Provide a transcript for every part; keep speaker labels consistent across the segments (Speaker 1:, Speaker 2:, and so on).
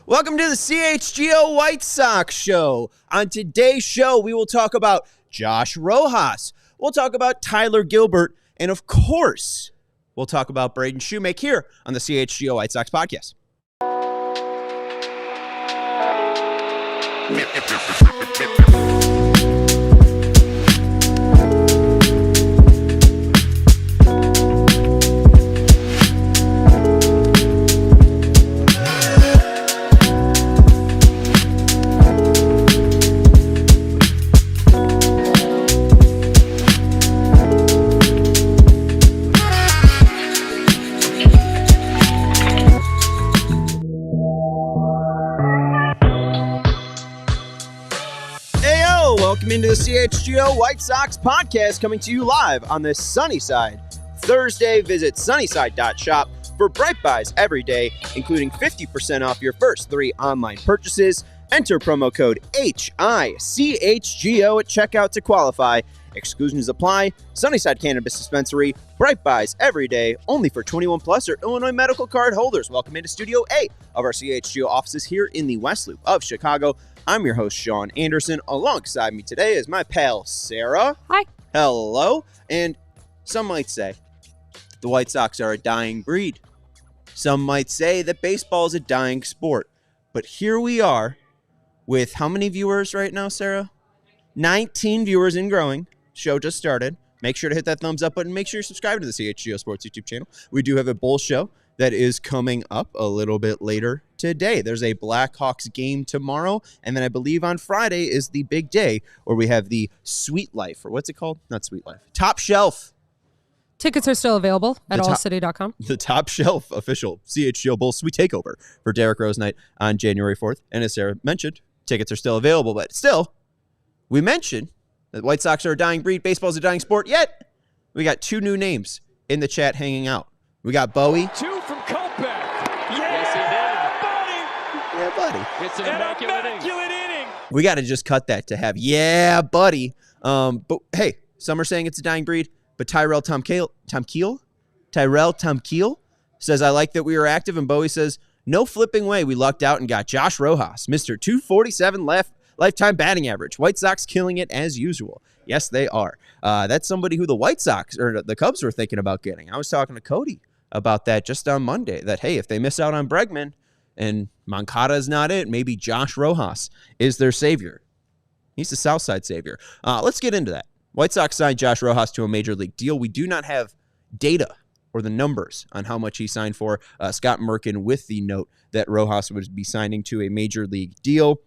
Speaker 1: Welcome to the CHGO White Sox show. On today's show, we will talk about Josh Rojas. We'll talk about Tyler Gilbert. And of course, we'll talk about Braden Shoemake here on the CHGO White Sox podcast. Welcome into the CHGO White Sox podcast, coming to you live on the sunny side. Thursday, visit sunnyside.shop for bright buys every day, including 50% off your first 3 online purchases. Enter promo code HICHGO at checkout to qualify. Exclusions apply. Sunnyside Cannabis Dispensary. Bright buys every day, only for 21 plus or Illinois medical card holders. Welcome into Studio A of our CHGO offices here in the West Loop of Chicago. I'm your host, Sean Anderson. Alongside me today is my pal, Sarah.
Speaker 2: Hi.
Speaker 1: Hello. And some might say the White Sox are a dying breed. Some might say that baseball is a dying sport. But here we are with how many viewers right now, Sarah? 19 viewers and growing. Show just started. Make sure to hit that thumbs up button. Make sure you're subscribed to the CHGO Sports YouTube channel. We do have a bull show that is coming up a little bit later today. There's a Blackhawks game tomorrow, and then I believe on Friday is the big day where we have the Sweet Life, or what's it called? Not Sweet Life. Top Shelf.
Speaker 2: Tickets are still available at ALLCITY.com.
Speaker 1: The Top Shelf official CHGO Bull Sweet Takeover for Derrick Rose Night on January 4th. And as Sarah mentioned, tickets are still available, but still, we mentioned that White Sox are a dying breed, baseball's a dying sport, yet we got 2 new names in the chat hanging out. We got Bowie.
Speaker 3: 2 from Kopech.
Speaker 4: Yes, he did.
Speaker 3: Buddy.
Speaker 1: Yeah, buddy.
Speaker 4: It's an immaculate inning.
Speaker 1: We got to just cut that to have, yeah, buddy. But hey, some are saying it's a dying breed, but Tyrell Tom Keel says, I like that we were active, and Bowie says, no flipping way we lucked out and got Josh Rojas, Mr. 247 lifetime batting average. White Sox killing it as usual. Yes, they are. That's somebody who the White Sox or the Cubs were thinking about getting. I was talking to Cody about that just on Monday, that, hey, if they miss out on Bregman and Moncada is not it, maybe Josh Rojas is their savior. He's the Southside savior. Let's get into that. White Sox signed Josh Rojas to a major league deal. We do not have data or the numbers on how much he signed for. Scott Merkin with the note that Rojas would be signing to a major league deal.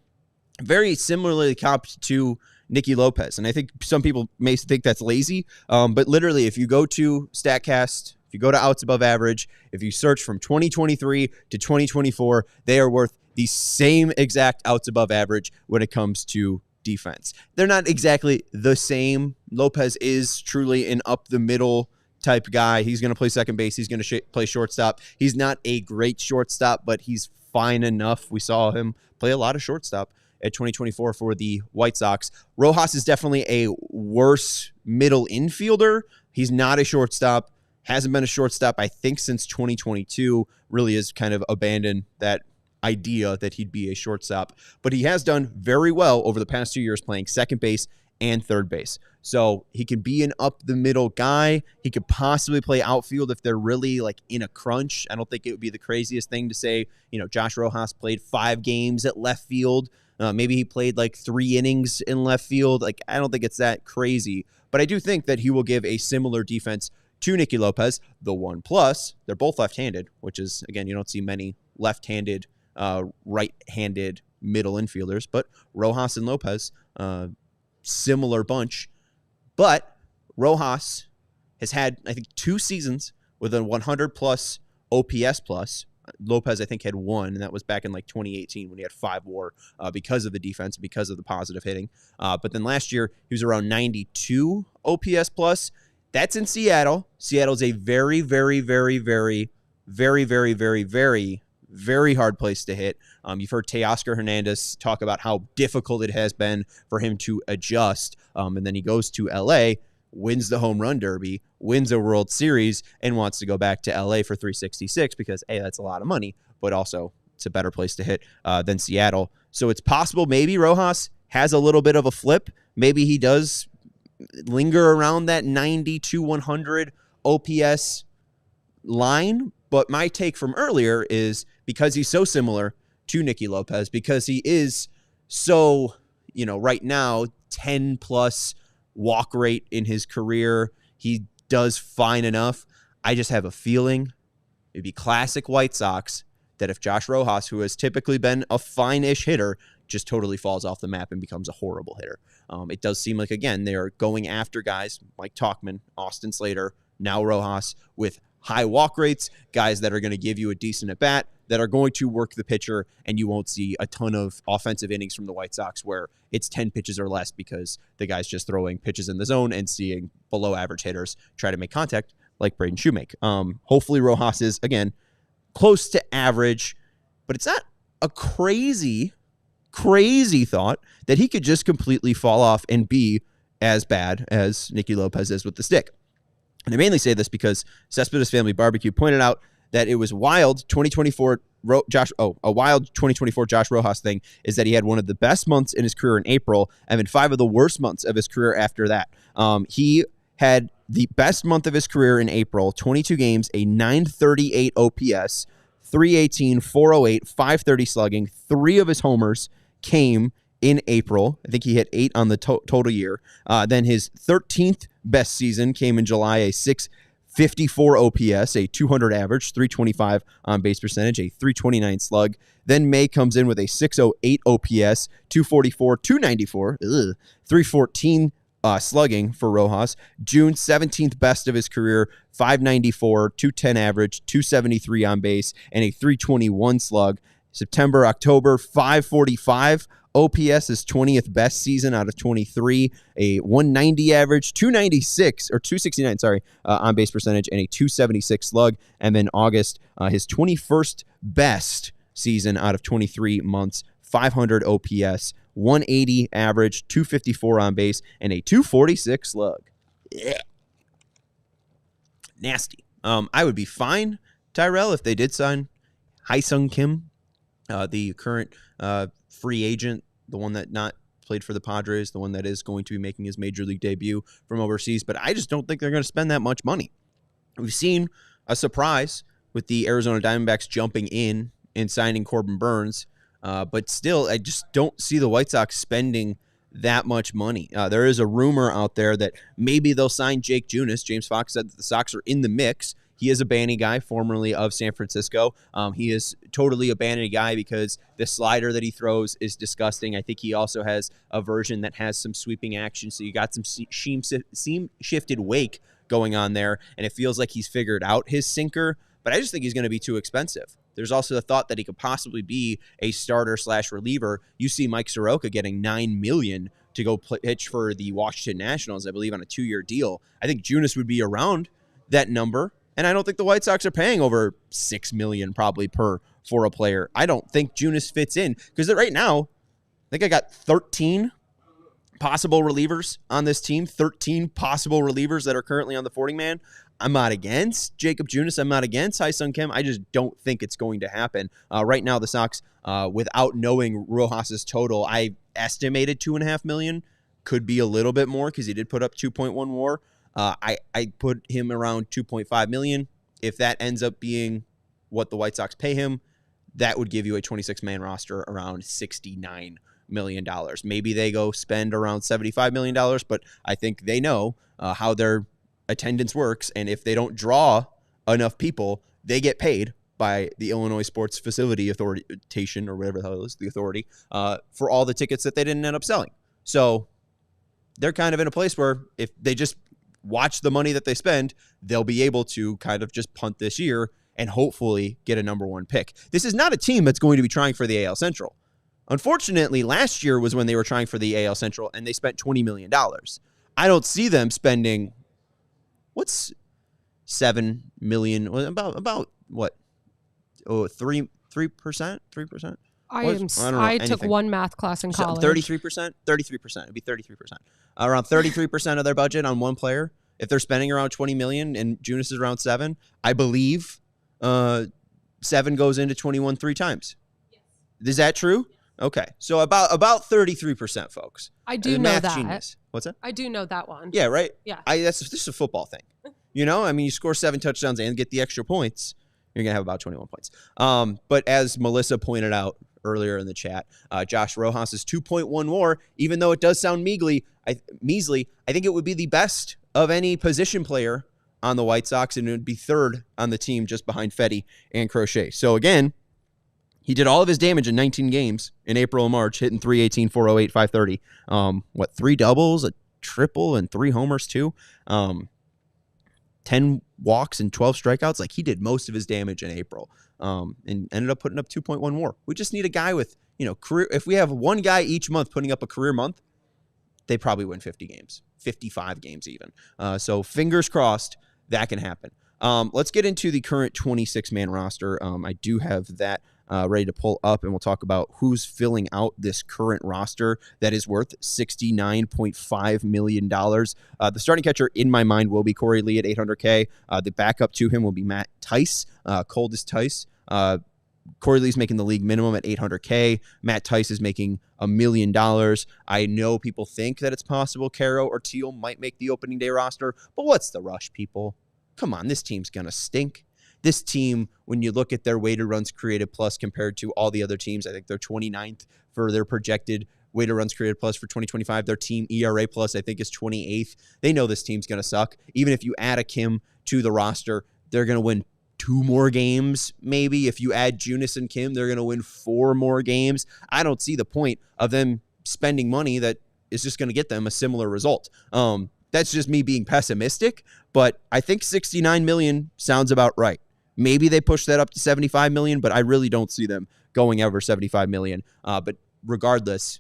Speaker 1: Very similarly comped to Nicky Lopez. And I think some people may think that's lazy, but literally if you go to StatCast, if you go to outs above average, if you search from 2023 to 2024, they are worth the same exact outs above average when it comes to defense. They're not exactly the same. Lopez is truly an up-the-middle type guy. He's going to play second base. He's going to play shortstop. He's not a great shortstop, but he's fine enough. We saw him play a lot of shortstop at 2024 for the White Sox. Rojas is definitely a worse middle infielder. He's not a shortstop. Hasn't been a shortstop, I think, since 2022. Really has kind of abandoned that idea that he'd be a shortstop. But he has done very well over the past 2 years playing second base and third base. So he can be an up-the-middle guy. He could possibly play outfield if they're really like in a crunch. I don't think it would be the craziest thing to say, Josh Rojas played 5 games at left field. Maybe he played like 3 innings in left field. Like, I don't think it's that crazy. But I do think that he will give a similar defense to Nicky Lopez. The one plus, they're both left-handed, which is, again, you don't see many left-handed, right-handed middle infielders. But Rojas and Lopez, similar bunch. But Rojas has had, I think, 2 seasons with a 100-plus OPS plus. Lopez, I think, had 1, and that was back in like 2018 when he had 5 WAR because of the defense, because of the positive hitting. But then last year, he was around 92 OPS plus. That's in Seattle. Seattle's a very, very, very, very, very, very, very, very, very hard place to hit. You've heard Teoscar Hernandez talk about how difficult it has been for him to adjust. And then he goes to LA, wins the home run derby, wins a World Series, and wants to go back to LA for 366 because, A, that's a lot of money, but also It's a better place to hit than Seattle. So it's possible maybe Rojas has a little bit of a flip. Maybe he does linger around that 90 to 100 OPS line. But my take from earlier is because he's so similar to Nicky Lopez, because he is so, right now, 10 plus walk rate in his career. He does fine enough. I just have a feeling it'd be classic White Sox that if Josh Rojas, who has typically been a fine-ish hitter, just totally falls off the map and becomes a horrible hitter. It does seem like, again, they're going after guys like Tauchman, Austin Slater, now Rojas, with high walk rates, guys that are going to give you a decent at-bat, that are going to work the pitcher, and you won't see a ton of offensive innings from the White Sox where it's 10 pitches or less because the guy's just throwing pitches in the zone and seeing below-average hitters try to make contact like Braden Shoemake. Hopefully Rojas is, again, close to average, but it's not a crazy thought that he could just completely fall off and be as bad as Nicky Lopez is with the stick. And I mainly say this because Cespedes Family Barbecue pointed out that it was wild 2024 a wild 2024 Josh Rojas thing is that he had one of the best months in his career in April and then 5 of the worst months of his career after that. He had the best month of his career in April, 22 games, a 938 OPS, 318, 408, 530 slugging. 3 of his homers came in April. I think he hit 8 on the total year. Then his 13th best season came in July, a 654 OPS, a 200 average, 325 on base percentage, a 329 slug. Then May comes in with a 608 OPS, 244, 294, 314 slugging for Rojas. June, 17th best of his career, 594, 210 average, 273 on base, and a 321 slug. September, October, 545 OPS, his 20th best season out of 23, a 190 average, 269 on base percentage, and a 276 slug. And then August, his 21st best season out of 23 months, 500 OPS, 180 average, 254 on base, and a 246 slug. Yeah. Nasty. I would be fine, Tyrell, if they did sign Hae-Sung Kim, the current free agent, the one that not played for the Padres, the one that is going to be making his major league debut from overseas. But I just don't think they're going to spend that much money. We've seen a surprise with the Arizona Diamondbacks jumping in and signing Corbin Burns. But still, I just don't see the White Sox spending that much money. There is a rumor out there that maybe they'll sign Jake Junis. James Fox said that the Sox are in the mix. He is a Banny guy, formerly of San Francisco. He is totally a Banny guy because the slider that he throws is disgusting. I think he also has a version that has some sweeping action, so you got some seam-shifted wake going on there, and it feels like he's figured out his sinker, but I just think he's going to be too expensive. There's also the thought that he could possibly be a starter/reliever. You see Mike Soroka getting $9 million to go pitch for the Washington Nationals, I believe, on a 2-year deal. I think Junis would be around that number. And I don't think the White Sox are paying over $6 million probably for a player. I don't think Junis fits in because right now, I think I got 13 possible relievers on this team, 13 possible relievers that are currently on the 40-man. I'm not against Jacob Junis. I'm not against Hae-Sung Kim. I just don't think it's going to happen. Right now, the Sox, without knowing Rojas's total, I estimated $2.5 million. Could be a little bit more because he did put up 2.1 WAR. I put him around $2.5 million. If that ends up being what the White Sox pay him, that would give you a 26-man roster around $69 million. Maybe they go spend around $75 million, but I think they know how their attendance works, and if they don't draw enough people, they get paid by the Illinois Sports Facility Authority, or whatever the hell it is, the authority, for all the tickets that they didn't end up selling. So they're kind of in a place where if they just watch the money that they spend, they'll be able to kind of just punt this year and hopefully get a number 1 pick. This is not a team that's going to be trying for the AL Central. Unfortunately, last year was when they were trying for the AL Central and they spent $20 million. I don't see them spending, what's $7 million? About what? Oh, 3%? 3%?
Speaker 2: I took one math class in college.
Speaker 1: 33%? 33%. It'd be 33%. Around 33% of their budget on one player. If they're spending around $20 million and Junis is around $7, I believe $7 goes into 21 3 times. Is that true? Okay. So about 33%, folks.
Speaker 2: I do know that.
Speaker 1: Genius. What's that?
Speaker 2: I do know that one.
Speaker 1: Yeah, right?
Speaker 2: Yeah.
Speaker 1: This is a football thing. You know, I mean, you score 7 touchdowns and get the extra points, you're going to have about 21 points. But as Melissa pointed out earlier in the chat, Josh Rojas is 2.1 more, even though it does sound measly. I think it would be the best of any position player on the White Sox, and it would be third on the team just behind Fetty and Crochet. So again, he did all of his damage in 19 games in April and March, hitting 318, 408, 530. 3 doubles, a triple, and 3 homers too. 10 walks and 12 strikeouts. Like, he did most of his damage in April, and ended up putting up 2.1 more. We just need a guy with, career. If we have one guy each month putting up a career month, they probably win 50 games, 55 games even. So fingers crossed that can happen. Let's get into the current 26-man roster. I do have that ready to pull up, and we'll talk about who's filling out this current roster that is worth $69.5 million. The starting catcher in my mind will be Corey Lee at $800K. The backup to him will be Matt Tice, Coldest Tice. Corey Lee's making the league minimum at $800K. Matt Tice is making $1 million. I know people think that it's possible Caro or Teal might make the opening day roster, but what's the rush, people? Come on, this team's going to stink. This team, when you look at their weighted runs created plus compared to all the other teams, I think they're 29th for their projected weighted runs created plus for 2025. Their team ERA plus, I think, is 28th. They know this team's going to suck. Even if you add a Kim to the roster, they're going to win 2 more games, maybe. If you add Junis and Kim, they're going to win 4 more games. I don't see the point of them spending money that is just going to get them a similar result. That's just me being pessimistic, but I think $69 million sounds about right. Maybe they push that up to $75 million, but I really don't see them going over $75 million. But regardless,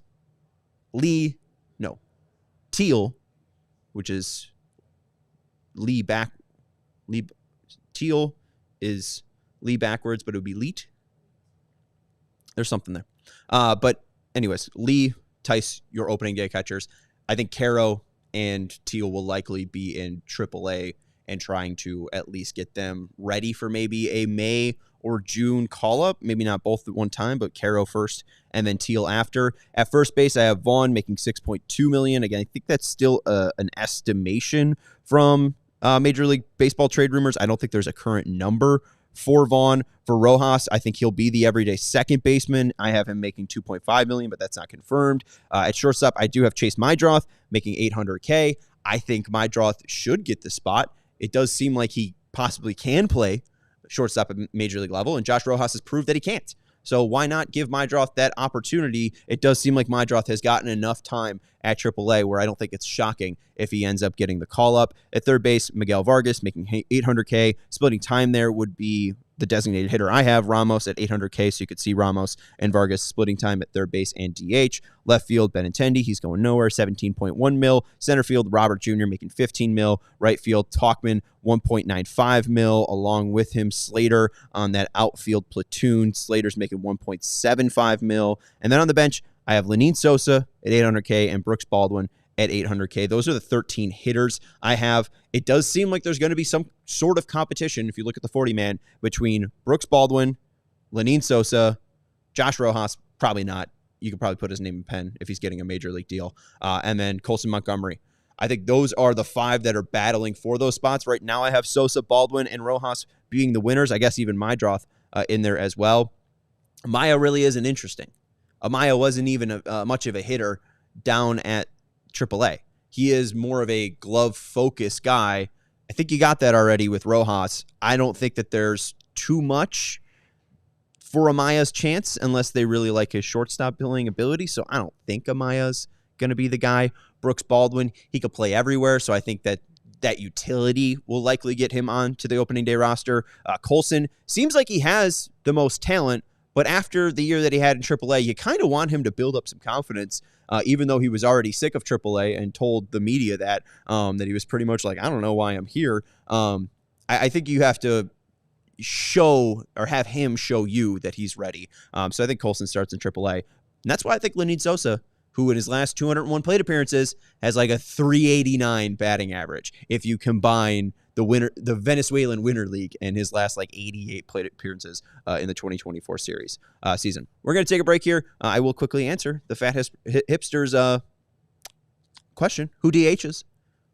Speaker 1: Teal, which is Teal is Lee backwards, but it would be Leet. There's something there. But anyways, Lee, Tice, your opening day catchers. I think Caro and Teal will likely be in AAA and trying to at least get them ready for maybe a May or June call-up. Maybe not both at one time, but Caro first and then Teal after. At first base, I have Vaughn making $6.2 million. Again, I think that's still an estimation from Major League Baseball trade rumors. I don't think there's a current number for Vaughn. For Rojas, I think he'll be the everyday second baseman. I have him making $2.5 million, but that's not confirmed. At shortstop, I do have Chase Mydroth making $800K. I think Mydroth should get the spot. It does seem like he possibly can play shortstop at Major League level, and Josh Rojas has proved that he can't. So why not give Mydroth that opportunity? It does seem like Mydroth has gotten enough time at AAA where I don't think it's shocking if he ends up getting the call-up. At third base, Miguel Vargas making $800K. Splitting time there would be the designated hitter I have, Ramos, at $800K, so you could see Ramos and Vargas splitting time at third base and DH. Left field, Benintendi, he's going nowhere, $17.1 mil. Center field, Robert Jr. making $15 mil. Right field, Talkman, $1.95 mil. Along with him, Slater on that outfield platoon. Slater's making $1.75 mil. And then on the bench, I have Lenyn Sosa at $800K and Brooks Baldwin at $800K. Those are the 13 hitters I have. It does seem like there's going to be some sort of competition, if you look at the 40-man, between Brooks Baldwin, Lenyn Sosa, Josh Rojas, probably not. You could probably put his name in pen if he's getting a major league deal. And then Colson Montgomery. I think those are the 5 that are battling for those spots. Right now I have Sosa, Baldwin, and Rojas being the winners. I guess even Mydroth in there as well. Amaya really isn't interesting. Amaya wasn't even much of a hitter down at AAA. He is more of a glove-focused guy. I think you got that already with Rojas. I don't think that there's too much for Amaya's chance unless they really like his shortstop playing ability, so I don't think Amaya's going to be the guy. Brooks Baldwin, he could play everywhere, so I think that utility will likely get him on to the opening day roster. Colson seems like he has the most talent, but after the year that he had in AAA, you kind of want him to build up some confidence, even though he was already sick of AAA and told the media that he was pretty much like, I don't know why I'm here. I think you have to show or have him show you that he's ready. So I think Colson starts in AAA. And that's why I think Lenyn Sosa, who in his last 201 plate appearances has like a 389 batting average, if you combine the Venezuelan Winter League and his last 88 plate appearances in the 2024 season. We're going to take a break here. I will quickly answer the Fat Hipsters question. Who DHs?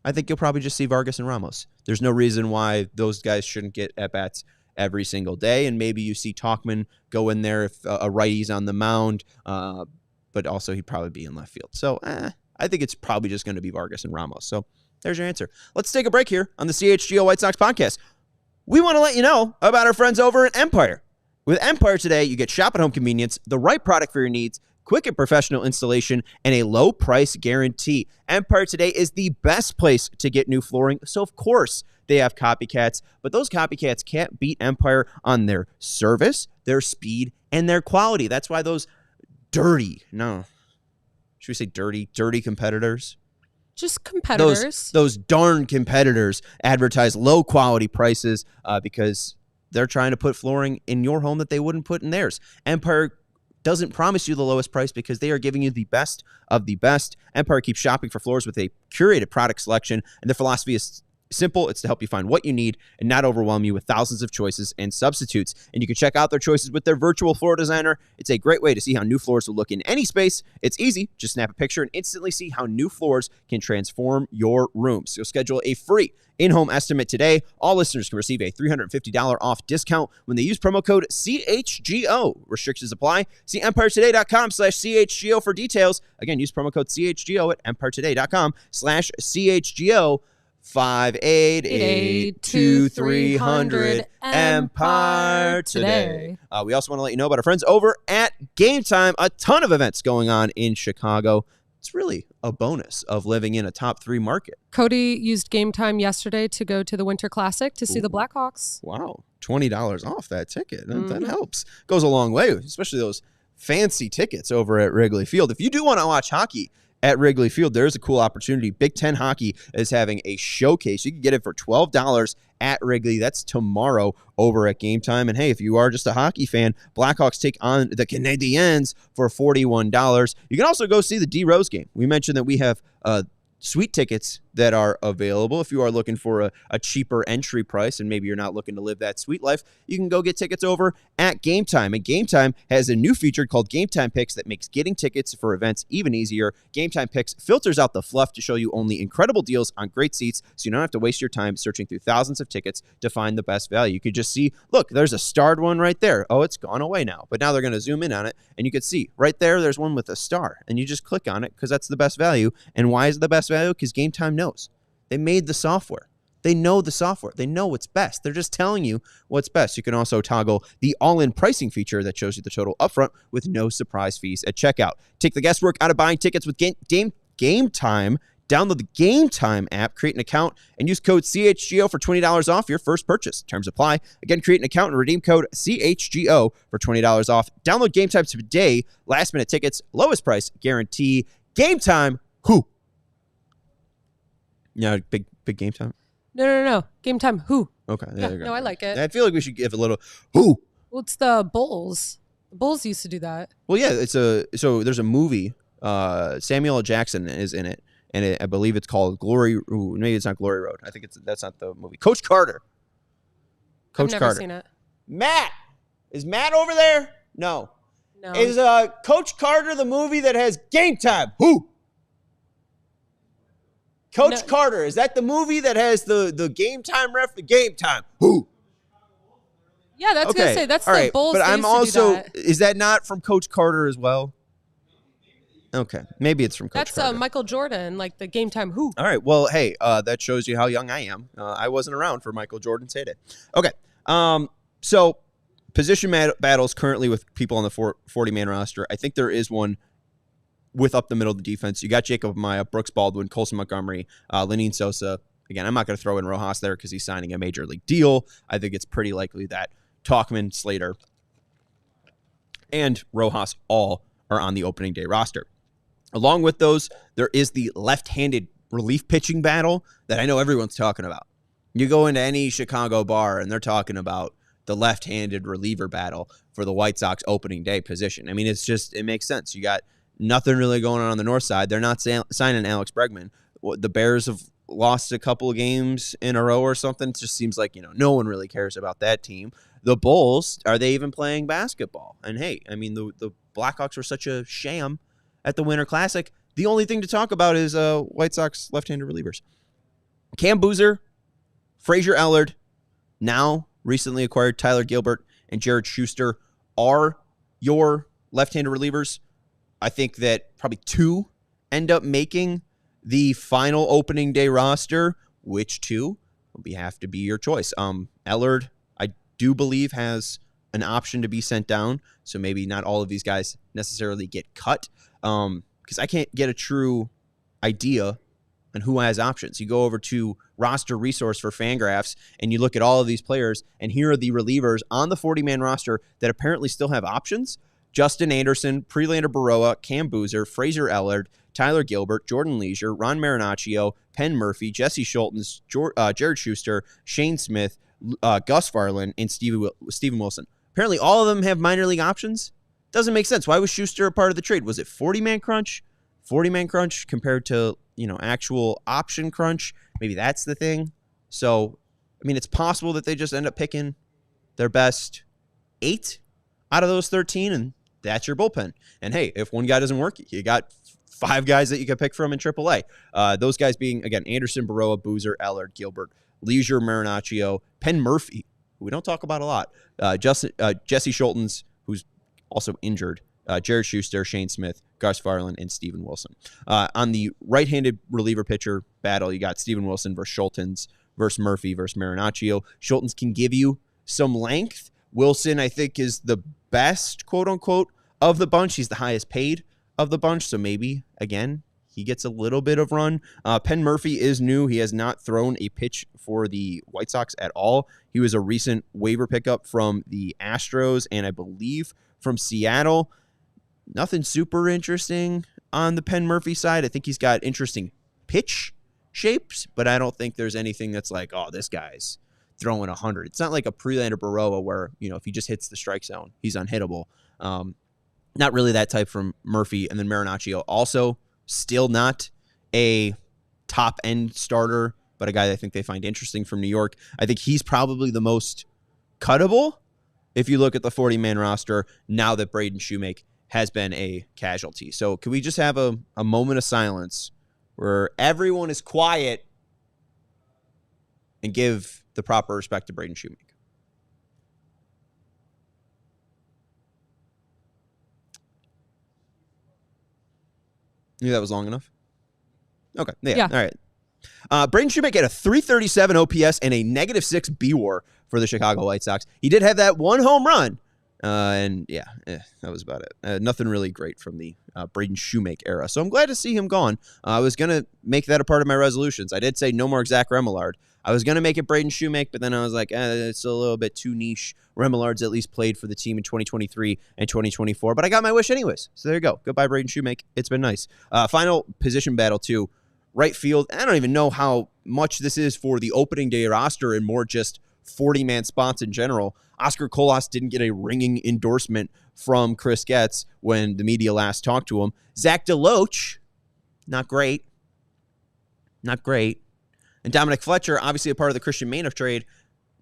Speaker 1: I think you'll probably just see Vargas and Ramos. There's no reason why those guys shouldn't get at-bats every single day, and maybe you see Tauchman go in there if a righty's on the mound, but also he'd probably be in left field. So I think it's probably just going to be Vargas and Ramos. So there's your answer. Let's take a break here on the CHGO White Sox podcast. We want to let you know about our friends over at Empire. With Empire today, you get shop-at-home convenience, the right product for your needs, quick and professional installation, and a low price guarantee. Empire today is the best place to get new flooring, so of course they have copycats, but those copycats can't beat Empire on their service, their speed, and their quality. That's why those dirty competitors?
Speaker 2: Just competitors.
Speaker 1: Those darn competitors advertise low quality prices because they're trying to put flooring in your home that they wouldn't put in theirs. Empire doesn't promise you the lowest price because they are giving you the best of the best. Empire keeps shopping for floors with a curated product selection, and their philosophy is simple. It's to help you find what you need and not overwhelm you with thousands of choices and substitutes. And you can check out their choices with their virtual floor designer. It's a great way to see how new floors will look in any space. It's easy. Just snap a picture and instantly see how new floors can transform your rooms. You'll schedule a free in-home estimate today. All listeners can receive a $350 off discount when they use promo code CHGO. Restrictions apply. See EmpireToday.com/CHGO for details. Again, use promo code CHGO at EmpireToday.com/CHGO. 588-2300 Empire Today. We also want to let you know about our friends over at Game Time. A ton of events going on in Chicago. It's really a bonus of living in a top 3 market.
Speaker 2: Cody used Game Time yesterday to go to the Winter Classic to see the Blackhawks.
Speaker 1: Wow. $20 off that ticket. That helps. Goes a long way, especially those fancy tickets over at Wrigley Field. If you do want to watch hockey at Wrigley Field, there's a cool opportunity. Big Ten Hockey is having a showcase. You can get it for $12 at Wrigley. That's tomorrow over at Game Time. And hey, if you are just a hockey fan, Blackhawks take on the Canadiens for $41. You can also go see the D-Rose game. We mentioned that we have suite tickets that are available. If you are looking for a cheaper entry price and maybe you're not looking to live that sweet life, you can go get tickets over at Game Time. And Game Time has a new feature called Game Time Picks that makes getting tickets for events even easier. Game Time Picks filters out the fluff to show you only incredible deals on great seats, so you don't have to waste your time searching through thousands of tickets to find the best value. You could just see, look, there's a starred one right there. Oh, it's gone away now. But now they're going to zoom in on it, and you can see right there, there's one with a star. And you just click on it because that's the best value. And why is it the best value? Because Game Time knows. They made the software. They know the software. They know what's best. They're just telling you what's best. You can also toggle the all-in pricing feature that shows you the total upfront with no surprise fees at checkout. Take the guesswork out of buying tickets with Game Time. Download the Game Time app, create an account, and use code CHGO for $20 off your first purchase. Terms apply. Again, create an account and redeem code CHGO for $20 off. Download Game Time today. Last-minute tickets, lowest price guarantee. Game Time. Who? Yeah, big Game Time.
Speaker 2: No. Game Time. Who?
Speaker 1: Okay.
Speaker 2: There you go. No, I like it.
Speaker 1: I feel like we should give a little who.
Speaker 2: Well, it's the Bulls. The Bulls used to do that.
Speaker 1: Well, yeah. So there's a movie. Samuel L. Jackson is in it, and I believe it's called Glory. Ooh, maybe it's not Glory Road. I think that's not the movie. Coach Carter.
Speaker 2: I've never seen it.
Speaker 1: Matt, is Matt over there? No. Is Coach Carter the movie that has Game Time? Who? Coach Carter, is that the movie that has the Game Time ref? The Game Time. Who?
Speaker 2: Yeah, that's going to say. That's the Bulls.
Speaker 1: But I'm also, is that not from Coach Carter as well? Okay. Maybe it's from Coach Carter.
Speaker 2: That's Michael Jordan, like the Game Time Who.
Speaker 1: All right. Well, hey, that shows you how young I am. I wasn't around for Michael Jordan's heyday. Okay. So position battles currently with people on the 40-man roster. I think there is one with up the middle of the defense. You got Jacob Maya, Brooks Baldwin, Colson Montgomery, Lenine Sosa. Again, I'm not going to throw in Rojas there because he's signing a major league deal. I think it's pretty likely that Tauchman, Slater, and Rojas all are on the opening day roster. Along with those, there is the left-handed relief pitching battle that I know everyone's talking about. You go into any Chicago bar and they're talking about the left-handed reliever battle for the White Sox opening day position. I mean, it makes sense. You got nothing really going on the north side. They're not signing Alex Bregman. The Bears have lost a couple of games in a row or something. It just seems like, no one really cares about that team. The Bulls, are they even playing basketball? And hey, I mean, the Blackhawks were such a sham at the Winter Classic. The only thing to talk about is White Sox left-handed relievers. Cam Boozer, Frazier Ellard, now recently acquired Tyler Gilbert and Jared Schuster are your left-handed relievers. I think that probably 2 end up making the final opening day roster. Which 2 will have to be your choice. Ellard, I do believe, has an option to be sent down, so maybe not all of these guys necessarily get cut, because I can't get a true idea on who has options. You go over to roster resource for Fangraphs, and you look at all of these players, and here are the relievers on the 40-man roster that apparently still have options. Justin Anderson, Prelander Baroa, Cam Boozer, Frazier Ellard, Tyler Gilbert, Jordan Leisure, Ron Marinaccio, Penn Murphy, Jesse Schultens, Jared Schuster, Shane Smith, Gus Farland, and Steven Wilson. Apparently all of them have minor league options. Doesn't make sense. Why was Schuster a part of the trade? Was it 40-man crunch? 40-man crunch compared to, actual option crunch? Maybe that's the thing. So, I mean, it's possible that they just end up picking their best 8 out of those 13, and that's your bullpen. And hey, if one guy doesn't work, you got 5 guys that you can pick from in AAA. Those guys being, again, Anderson, Baroa, Boozer, Ellard, Gilbert, Leisure, Marinaccio, Penn Murphy, who we don't talk about a lot, Jesse Schultens, who's also injured, Jared Schuster, Shane Smith, Gus Farland, and Steven Wilson. On the right-handed reliever pitcher battle, you got Steven Wilson versus Schultens versus Murphy versus Marinaccio. Schultens can give you some length. Wilson, I think, is the best, quote-unquote, of the bunch. He's the highest paid of the bunch, so maybe, again, he gets a little bit of run. Penn Murphy is new. He has not thrown a pitch for the White Sox at all. He was a recent waiver pickup from the Astros and I believe from Seattle. Nothing super interesting on the Penn Murphy side. I think he's got interesting pitch shapes, but I don't think there's anything that's like, oh, this guy's throwing 100. It's not like a Prelander Baroa where, if he just hits the strike zone, he's unhittable. Not really that type from Murphy. And then Marinaccio, also still not a top-end starter, but a guy that I think they find interesting from New York. I think he's probably the most cuttable if you look at the 40-man roster now that Braden Shoemake has been a casualty. So can we just have a moment of silence where everyone is quiet and give the proper respect to Braden Shoemake? You knew that was long enough? Okay. Yeah. All right. Braden Shoemake had a 337 OPS and a -6 BWAR for the Chicago White Sox. He did have that one home run. That was about it. Nothing really great from the Braden Shoemake era. So I'm glad to see him gone. I was going to make that a part of my resolutions. I did say no more Zach Remillard. I was going to make it Braden Shoemake, but then I was like, it's a little bit too niche. Remillard's at least played for the team in 2023 and 2024, but I got my wish anyways. So there you go. Goodbye, Braden Shoemake. It's been nice. Final position battle, too. Right field. I don't even know how much this is for the opening day roster and more just 40-man spots in general. Oscar Colas didn't get a ringing endorsement from Chris Getz when the media last talked to him. Zach DeLoach, not great. Not great. And Dominic Fletcher, obviously a part of the Christian Mainoff trade,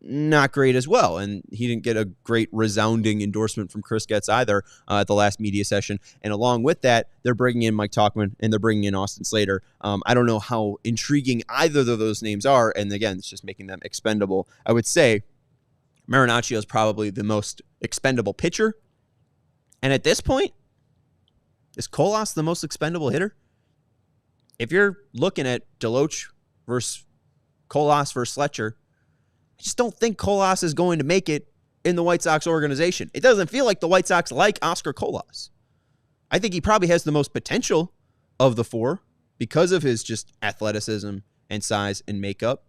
Speaker 1: not great as well. And he didn't get a great resounding endorsement from Chris Getz either at the last media session. And along with that, they're bringing in Mike Tauchman and they're bringing in Austin Slater. I don't know how intriguing either of those names are. And again, it's just making them expendable. I would say Marinaccio is probably the most expendable pitcher. And at this point, is Colas the most expendable hitter? If you're looking at DeLoach versus Colas versus Fletcher, I just don't think Colas is going to make it in the White Sox organization. It doesn't feel like the White Sox like Oscar Colas. I think he probably has the most potential of the 4 because of his just athleticism and size and makeup.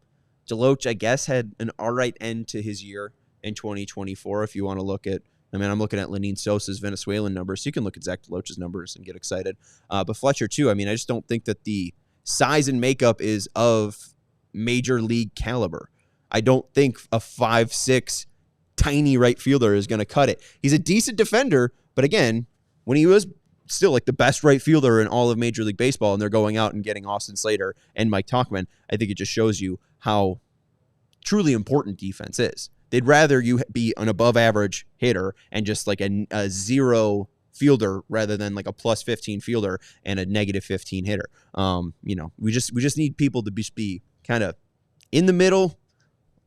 Speaker 1: DeLoach, I guess, had an all right end to his year in 2024. If you want to look at, I'm looking at Lenin Sosa's Venezuelan numbers. So you can look at Zach DeLoach's numbers and get excited. But Fletcher, too, I just don't think that the size and makeup is of major league caliber. I don't think a 5'6" tiny right fielder is going to cut it. He's a decent defender, but again, when he was still like the best right fielder in all of Major League Baseball, and they're going out and getting Austin Slater and Mike Tauchman. I think it just shows you how truly important defense is. They'd rather you be an above average hitter and just like a zero fielder rather than like a plus 15 fielder and a negative 15 hitter. We just need people to be kind of in the middle.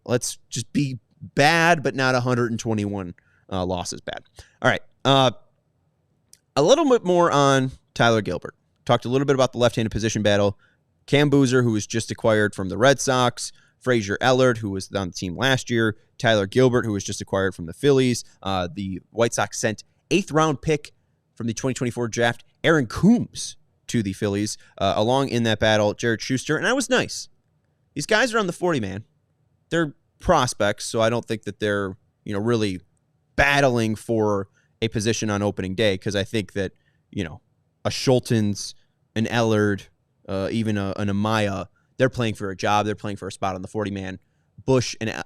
Speaker 1: Let's just be bad, but not 121 losses bad. All right. A little bit more on Tyler Gilbert. Talked a little bit about the left-handed position battle. Cam Boozer, who was just acquired from the Red Sox. Frazier Ellard, who was on the team last year. Tyler Gilbert, who was just acquired from the Phillies. The White Sox sent 8th-round pick from the 2024 draft, Aaron Coombs, to the Phillies. Along in that battle, Jared Schuster. And that was nice. These guys are on the 40-man. They're prospects, so I don't think that they're really battling for a position on opening day, because I think that a Schultens, an Ellard, even an Amaya, they're playing for a job. They're playing for a spot on the 40-man. Bush and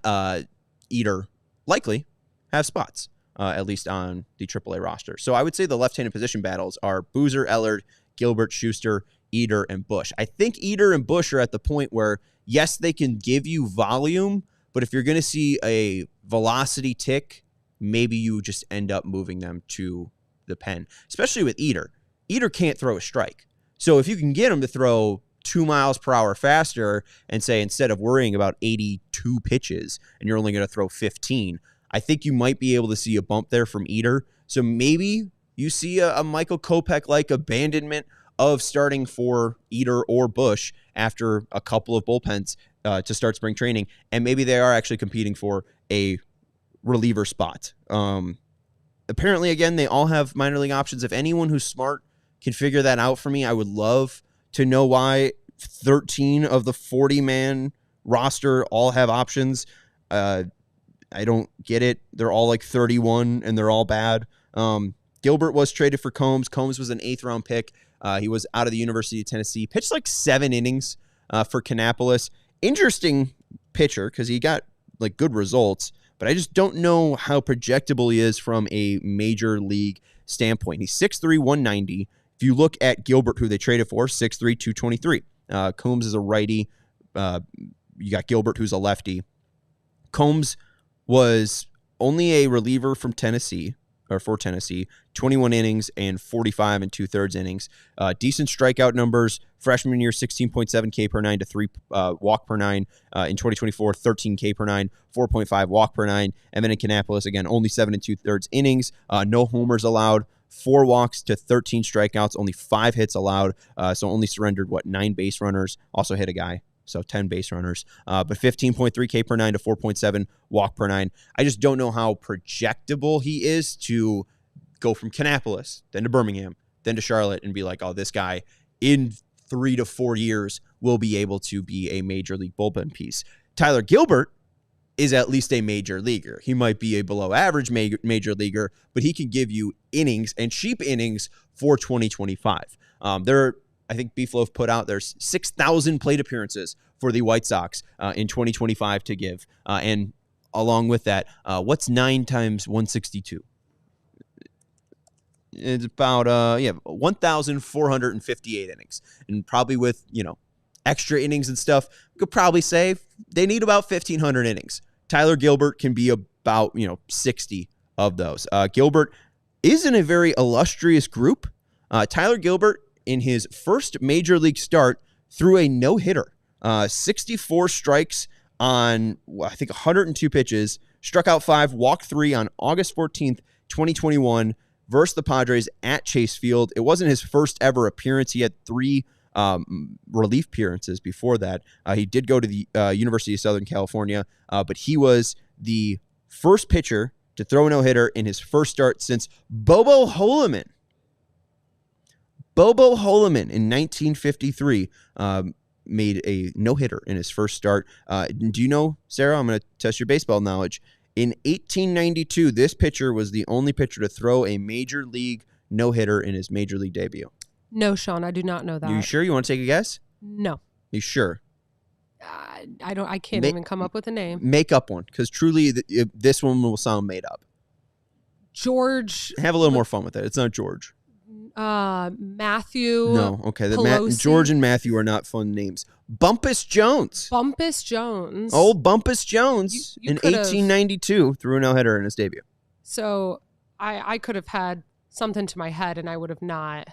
Speaker 1: Eder likely have spots, at least on the AAA roster. So I would say the left-handed position battles are Boozer, Ellard, Gilbert, Schuster, Eder, and Bush. I think Eder and Bush are at the point where, yes, they can give you volume, but if you're going to see a velocity tick, maybe you just end up moving them to the pen, especially with Eder. Eder can't throw a strike. So if you can get him to throw 2 miles per hour faster and say, instead of worrying about 82 pitches and you're only going to throw 15, I think you might be able to see a bump there from Eder. So maybe you see a Michael Kopech-like abandonment of starting for Eder or Bush after a couple of bullpens to start spring training. And maybe they are actually competing for a reliever spot. Apparently, again, they all have minor league options. If anyone who's smart can figure that out for me, I would love to know why 13 of the 40-man roster all have options. I don't get it. They're all like 31 and they're all bad. Gilbert was traded for Combs. Combs was an 8th-round pick. He was out of the University of Tennessee. Pitched like 7 innings for Kannapolis. Interesting pitcher because he got like good results, but I just don't know how projectable he is from a major league standpoint. He's 6'3", 190. If you look at Gilbert, who they traded for, 6'3", 223. Combs is a righty. You got Gilbert, who's a lefty. Combs was only a reliever from Tennessee, or for Tennessee, 21 innings and 45 and 2/3 innings. Decent strikeout numbers. Freshman year, 16.7 K per 9 to 3 walk per 9. In 2024, 13 K per 9, 4.5 walk per 9. And then in Kannapolis, again, only 7 and 2/3 innings. No homers allowed. 4 walks to 13 strikeouts. Only 5 hits allowed. So only surrendered, 9 base runners. Also hit a guy. So 10 base runners, but 15.3 K per 9 to 4.7 walk per 9. I just don't know how projectable he is to go from Kannapolis, then to Birmingham, then to Charlotte, and be like, oh, this guy in 3 to 4 years will be able to be a major league bullpen piece. Tyler Gilbert is at least a major leaguer. He might be a below average major leaguer, but he can give you innings and cheap innings for 2025. I think Beefloaf put out there's 6,000 plate appearances for the White Sox in 2025 to give. And along with that, what's 9 times 162? It's about 1,458 innings. And probably with, extra innings and stuff, we could probably say they need about 1,500 innings. Tyler Gilbert can be about, 60 of those. Gilbert is in a very illustrious group. Tyler Gilbert, in his first major league start, threw a no-hitter. 64 strikes on, I think, 102 pitches. Struck out 5, walked 3 on August 14th, 2021, versus the Padres at Chase Field. It wasn't his first ever appearance. He had 3 relief appearances before that. He did go to the University of Southern California, but he was the first pitcher to throw a no-hitter in his first start since Bobo Holoman. Bobo Holoman in 1953 made a no-hitter in his first start. Do you know, Sarah, I'm going to test your baseball knowledge. In 1892, this pitcher was the only pitcher to throw a major league no-hitter in his major league debut.
Speaker 2: No, Sean, I do not know that.
Speaker 1: Are you sure? You want to take a guess?
Speaker 2: No.
Speaker 1: You sure?
Speaker 2: I can't even come up with a name.
Speaker 1: Make up one, because truly this one will sound made up.
Speaker 2: George.
Speaker 1: Have a little more fun with it. It's not George.
Speaker 2: Matthew.
Speaker 1: No, okay.
Speaker 2: Pelosi.
Speaker 1: George and Matthew are not fun names. Bumpus Jones.
Speaker 2: Bumpus Jones.
Speaker 1: Old Bumpus Jones
Speaker 2: You
Speaker 1: in
Speaker 2: could've-
Speaker 1: 1892 threw a no-hitter in his debut.
Speaker 2: So I could have had something to my head, and I would have not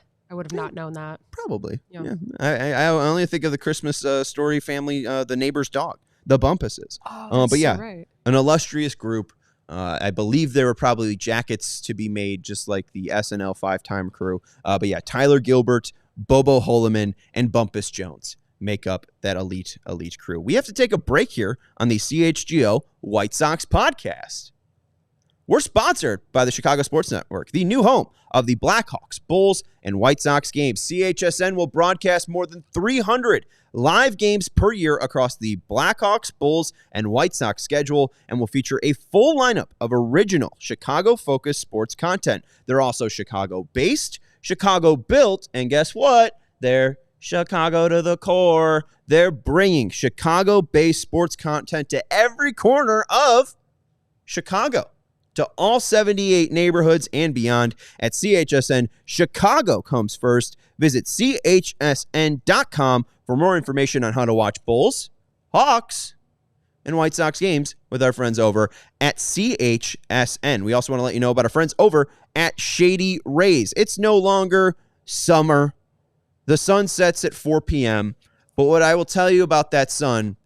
Speaker 2: known that.
Speaker 1: Probably.
Speaker 2: Yeah.
Speaker 1: I only think of the Christmas Story family, the neighbor's dog, the Bumpuses.
Speaker 2: Oh,
Speaker 1: but yeah,
Speaker 2: right.
Speaker 1: an illustrious group. I believe there were probably jackets to be made, just like the SNL 5-time crew. But yeah, Tyler Gilbert, Bobo Holoman, and Bumpus Jones make up that elite crew. We have to take a break here on the CHGO White Sox podcast. We're sponsored by the Chicago Sports Network, the new home of the Blackhawks, Bulls, and White Sox games. CHSN will broadcast more than 300 live games per year across the Blackhawks, Bulls, and White Sox schedule, and will feature a full lineup of original Chicago-focused sports content. They're also Chicago-based, Chicago-built, and guess what? They're Chicago to the core. They're bringing Chicago-based sports content to every corner of Chicago, to all 78 neighborhoods and beyond. At CHSN, Chicago comes first. Visit CHSN.com for more information on how to watch Bulls, Hawks, and White Sox games with our friends over at CHSN. We also want to let you know about our friends over at Shady Rays. It's no longer summer. The sun sets at 4 p.m., but what I will tell you about that sun,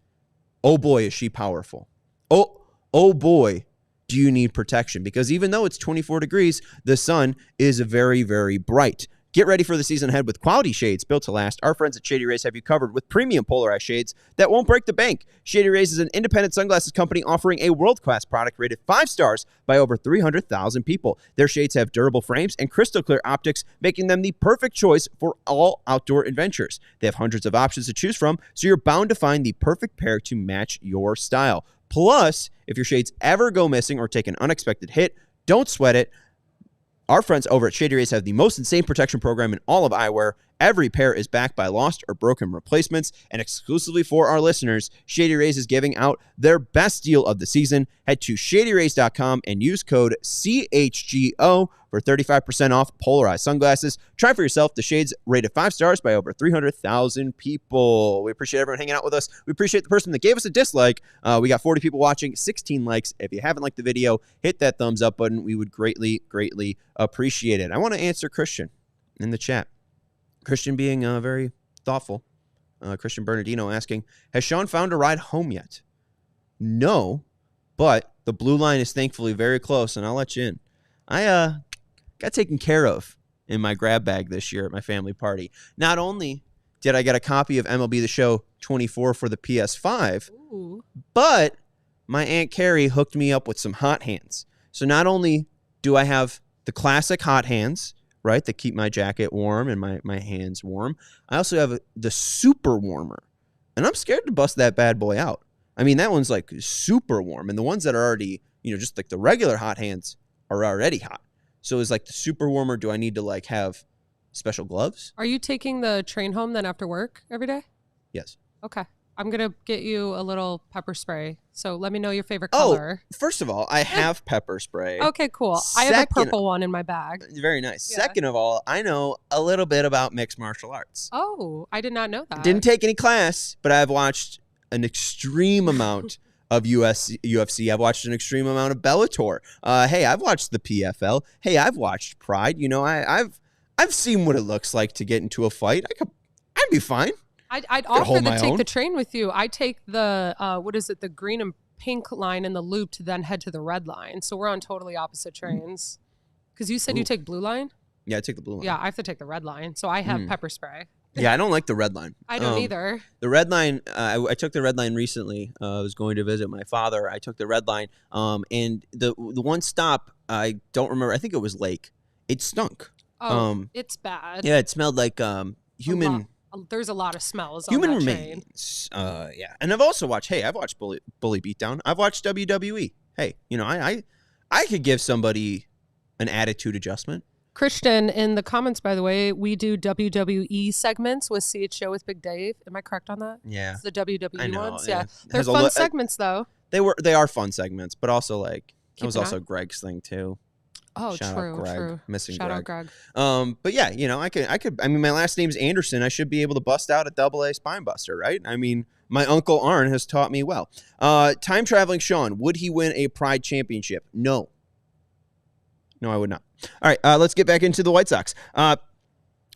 Speaker 1: oh boy, is she powerful. Oh boy, do you need protection? Because even though it's 24 degrees, the sun is very, very bright. Get ready for the season ahead with quality shades built to last. Our friends at Shady Rays have you covered with premium polarized shades that won't break the bank. Shady Rays is an independent sunglasses company offering a world-class product rated 5 stars by over 300,000 people. Their shades have durable frames and crystal clear optics, making them the perfect choice for all outdoor adventures. They have hundreds of options to choose from, so you're bound to find the perfect pair to match your style. Plus, if your shades ever go missing or take an unexpected hit, don't sweat it. Our friends over at Shady Rays have the most insane protection program in all of eyewear. Every pair is backed by lost or broken replacements, and exclusively for our listeners, Shady Rays is giving out their best deal of the season. Head to shadyrays.com and use code CHGO for 35% off polarized sunglasses. Try for yourself the shades rated 5 stars by over 300,000 people. We appreciate everyone hanging out with us. We appreciate the person that gave us a dislike. We got 40 people watching, 16 likes. If you haven't liked the video, hit that thumbs up button. We would greatly, greatly appreciate it. I want to answer Christian in the chat. Christian being very thoughtful. Christian Bernardino asking, has Sean found a ride home yet? No, but the blue line is thankfully very close, and I'll let you in. I got taken care of in my grab bag this year at my family party. Not only did I get a copy of MLB The Show 24 for the PS5,
Speaker 2: Ooh.
Speaker 1: but my Aunt Carrie hooked me up with some hot hands. So not only do I have the classic hot hands, right, that keep my jacket warm and my hands warm, I also have the super warmer. And I'm scared to bust that bad boy out. I mean, that one's like super warm. And the ones that are already, just like the regular hot hands are already hot. So is like the super warmer, do I need to like have special gloves?
Speaker 2: Are you taking the train home then after work every day?
Speaker 1: Yes.
Speaker 2: Okay. I'm going to get you a little pepper spray. So let me know your favorite color.
Speaker 1: First of all, I have pepper spray.
Speaker 2: Okay, cool. I have a purple one in my bag.
Speaker 1: Very nice.
Speaker 2: Yeah.
Speaker 1: Second of all, I know a little bit about mixed martial arts.
Speaker 2: Oh, I did not know that.
Speaker 1: Didn't take any class, but I've watched an extreme amount of UFC. I've watched an extreme amount of Bellator. Hey, I've watched the PFL. Hey, I've watched Pride. I've seen what it looks like to get into a fight. I'd be fine.
Speaker 2: I'd offer to take the train with you. I take the, the green and pink line in the loop to then head to the red line. So we're on totally opposite trains. Because you said you take blue line?
Speaker 1: Yeah, I take the blue line.
Speaker 2: Yeah, I have to take the red line. So I have pepper spray.
Speaker 1: Yeah, I don't like the red line.
Speaker 2: I don't either.
Speaker 1: The red line, I took the red line recently. I was going to visit my father. I took the red line. And the one stop, I don't remember. I think it was Lake. It stunk.
Speaker 2: Oh, it's bad.
Speaker 1: Yeah, it smelled like human...
Speaker 2: There's a lot of smells
Speaker 1: human
Speaker 2: on that
Speaker 1: remains. Yeah. And I've also watched, I've watched Bully Beatdown. I've watched WWE. Hey, I could give somebody an attitude adjustment.
Speaker 2: Christian, in the comments, by the way, we do WWE segments with CHGO with Big Dave. Am I correct on that?
Speaker 1: Yeah.
Speaker 2: It's the WWE ones. Yeah.
Speaker 1: It
Speaker 2: They're fun segments, though.
Speaker 1: They are fun segments, but also like, it was
Speaker 2: an
Speaker 1: also Greg's thing, too.
Speaker 2: Oh,
Speaker 1: Shout
Speaker 2: true,
Speaker 1: out Greg.
Speaker 2: true.
Speaker 1: Missing
Speaker 2: Shout
Speaker 1: Greg.
Speaker 2: out Greg.
Speaker 1: But yeah, I could. I mean, my last name's Anderson. I should be able to bust out a AA spine buster, right? I mean, my uncle Arn has taught me well. Time traveling Sean, would he win a Pride championship? No, I would not. All right, let's get back into the White Sox.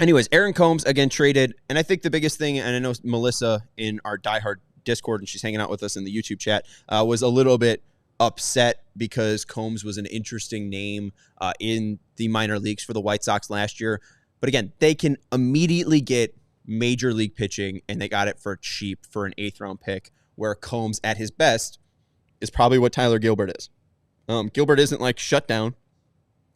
Speaker 1: Anyways, Aaron Combs again traded, and I think the biggest thing, and I know Melissa in our diehard Discord, and she's hanging out with us in the YouTube chat, was a little bit upset because Combs was an interesting name in the minor leagues for the White Sox last year. But again, they can immediately get major league pitching, and they got it for cheap for an 8th-round pick, where Combs at his best is probably what Tyler Gilbert is. Gilbert isn't like shut down.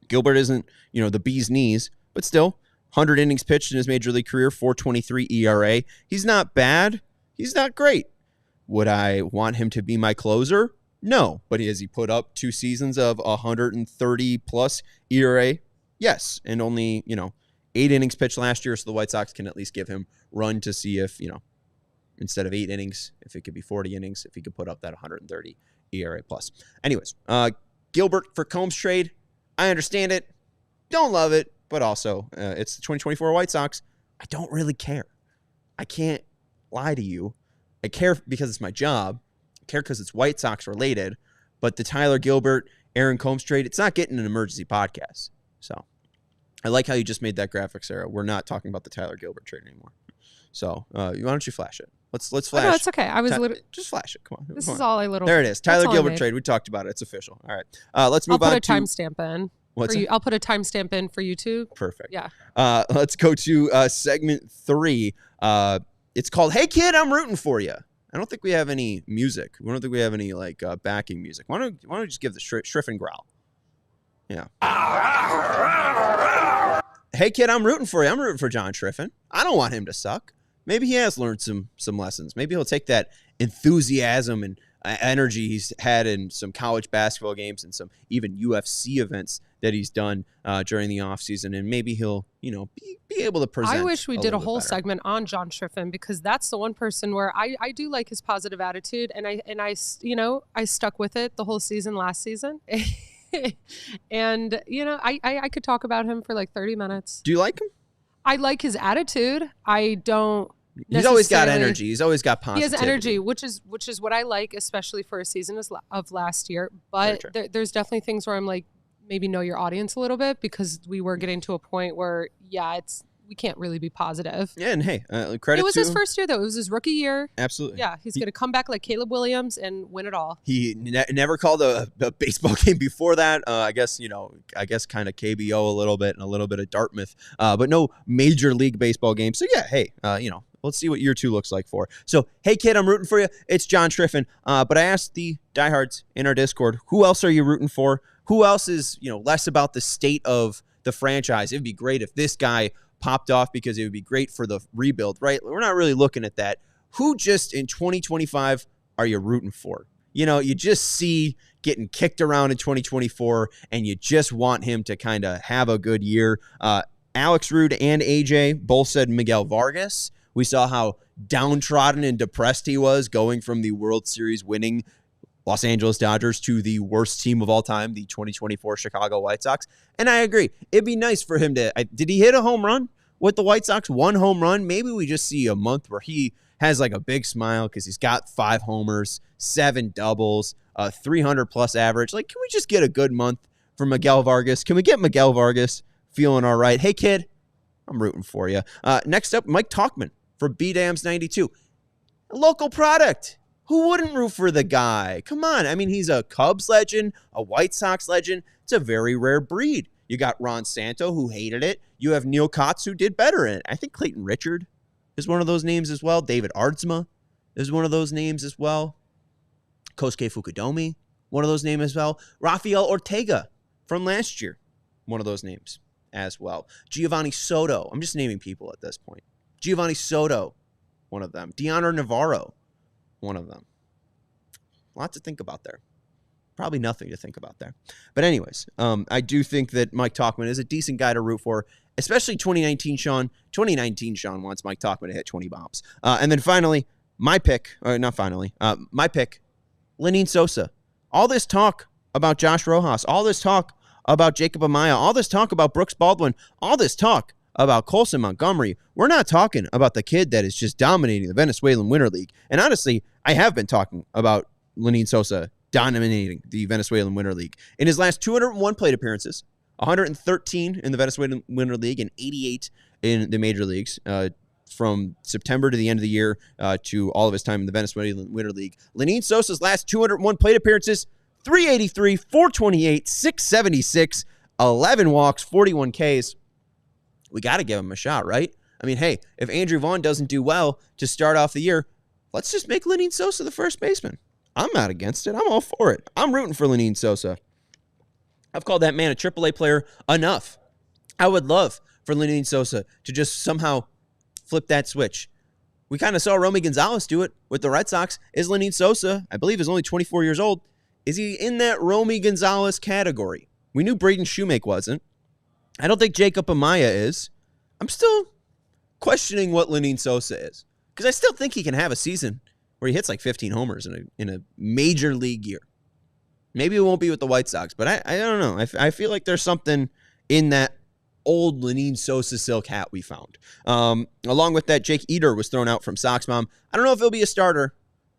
Speaker 1: Gilbert isn't, the bee's knees, but still 100 innings pitched in his major league career, 4.23 ERA. He's not bad. He's not great. Would I want him to be my closer? No, but has he put up 2 seasons of 130-plus ERA? Yes, and only, 8 innings pitched last year, so the White Sox can at least give him run to see if, instead of 8 innings, if it could be 40 innings, if he could put up that 130 ERA plus. Anyways, Gilbert for Combs trade, I understand it. Don't love it, but also it's the 2024 White Sox. I don't really care. I can't lie to you. I care because it's my job. I care because it's White Sox related. But the Tyler Gilbert, Aaron Combs trade, it's not getting an emergency podcast. So I like how you just made that graphic, Sarah. We're not talking about the Tyler Gilbert trade anymore. So why don't you flash it? Let's flash.
Speaker 2: Oh, no, it's okay. I was
Speaker 1: just flash it. Come on.
Speaker 2: This is all I little.
Speaker 1: There it is. Tyler Gilbert trade. We talked about it. It's official. All right. Let's move on.
Speaker 2: I'll put a timestamp in.
Speaker 1: What's
Speaker 2: I'll put a timestamp in for YouTube.
Speaker 1: Perfect.
Speaker 2: Yeah.
Speaker 1: Let's go to segment 3. It's called "Hey Kid, I'm Rooting for You." I don't think we have any music. We don't think we have any backing music. Why don't we just give the Shriffen growl? Yeah. Hey kid, I'm rooting for you. I'm rooting for John Shriffen. I don't want him to suck. Maybe he has learned some lessons. Maybe he'll take that enthusiasm and energy he's had in some college basketball games and some even UFC events that he's done during the offseason, and maybe he'll, be able to present.
Speaker 2: I wish we did a whole
Speaker 1: better.
Speaker 2: segment on John Shriffen, because that's the one person where I do like his positive attitude, and I stuck with it the whole season last season. And, I could talk about him for like 30 minutes.
Speaker 1: Do you like him?
Speaker 2: I like his attitude. I don't.
Speaker 1: He's always got energy. He's always got positivity.
Speaker 2: He has energy, which is what I like, especially for a season of last year. But there's definitely things where I'm like, maybe know your audience a little bit, because we were getting to a point where, we can't really be positive.
Speaker 1: Yeah, and hey, credit
Speaker 2: It was his first year, though. It was his rookie year.
Speaker 1: Absolutely.
Speaker 2: Yeah, he's going to come back like Caleb Williams and win it all.
Speaker 1: He never called a baseball game before that. I guess kind of KBO a little bit and a little bit of Dartmouth, but no major league baseball game. So yeah, hey, let's see what year 2 looks like for. So, hey kid, I'm rooting for you. It's John Shriffen. But I asked the diehards in our Discord, who else are you rooting for? Who else is, less about the state of the franchise? It'd be great if this guy popped off because it would be great for the rebuild, right? We're not really looking at that. Who just in 2025 are you rooting for? You just see getting kicked around in 2024, and you just want him to kind of have a good year. Alex Rude and AJ both said Miguel Vargas. We saw how downtrodden and depressed he was going from the World Series winning Los Angeles Dodgers to the worst team of all time, the 2024 Chicago White Sox. And I agree. It'd be nice for him to... did he hit a home run with the White Sox? 1 home run? Maybe we just see a month where he has like a big smile because he's got 5 homers, 7 doubles, a 300-plus average. Like, can we just get a good month for Miguel Vargas? Can we get Miguel Vargas feeling all right? Hey, kid, I'm rooting for you. Next up, Mike Talkman for B-Dams92. A local product. Who wouldn't root for the guy? Come on. I mean, he's a Cubs legend, a White Sox legend. It's a very rare breed. You got Ron Santo, who hated it. You have Neil Kotz, who did better in it. I think Clayton Richard is one of those names as well. David Ardsma is one of those names as well. Kosuke Fukudomi, one of those names as well. Rafael Ortega from last year, one of those names as well. Giovanni Soto. I'm just naming people at this point. Giovanni Soto, one of them. Deoner Navarro, one of them. A lot to think about there. Probably nothing to think about there. But anyways, I do think that Mike Talkman is a decent guy to root for, especially 2019 Sean. 2019 Sean wants Mike Talkman to hit 20 bombs. And then finally, my pick, Lenyn Sosa. All this talk about Josh Rojas, all this talk about Jacob Amaya, all this talk about Brooks Baldwin, all this talk about Colson Montgomery. We're not talking about the kid that is just dominating the Venezuelan Winter League. And honestly, I have been talking about Lenin Sosa dominating the Venezuelan Winter League. In his last 201 plate appearances, 113 in the Venezuelan Winter League and 88 in the major leagues, from September to the end of the year to all of his time in the Venezuelan Winter League. Lenin Sosa's last 201 plate appearances, 383, 428, 676, 11 walks, 41 Ks. We got to give him a shot, right? I mean, hey, if Andrew Vaughn doesn't do well to start off the year, let's just make Lenin Sosa the first baseman. I'm not against it. I'm all for it. I'm rooting for Lenin Sosa. I've called that man a AAA player enough. I would love for Lenin Sosa to just somehow flip that switch. We kind of saw Romy Gonzalez do it with the Red Sox. Is Lenin Sosa, I believe, is only 24 years old. Is he in that Romy Gonzalez category? We knew Braden Shoemake wasn't. I don't think Jacob Amaya is. I'm still questioning what Lenin Sosa is, because I still think he can have a season where he hits like 15 homers in a major league year. Maybe it won't be with the White Sox, but I don't know. I feel like there's something in that old Lenin Sosa silk hat we found. Along with that, Jake Eder was thrown out from Sox Mom. I don't know if he'll be a starter.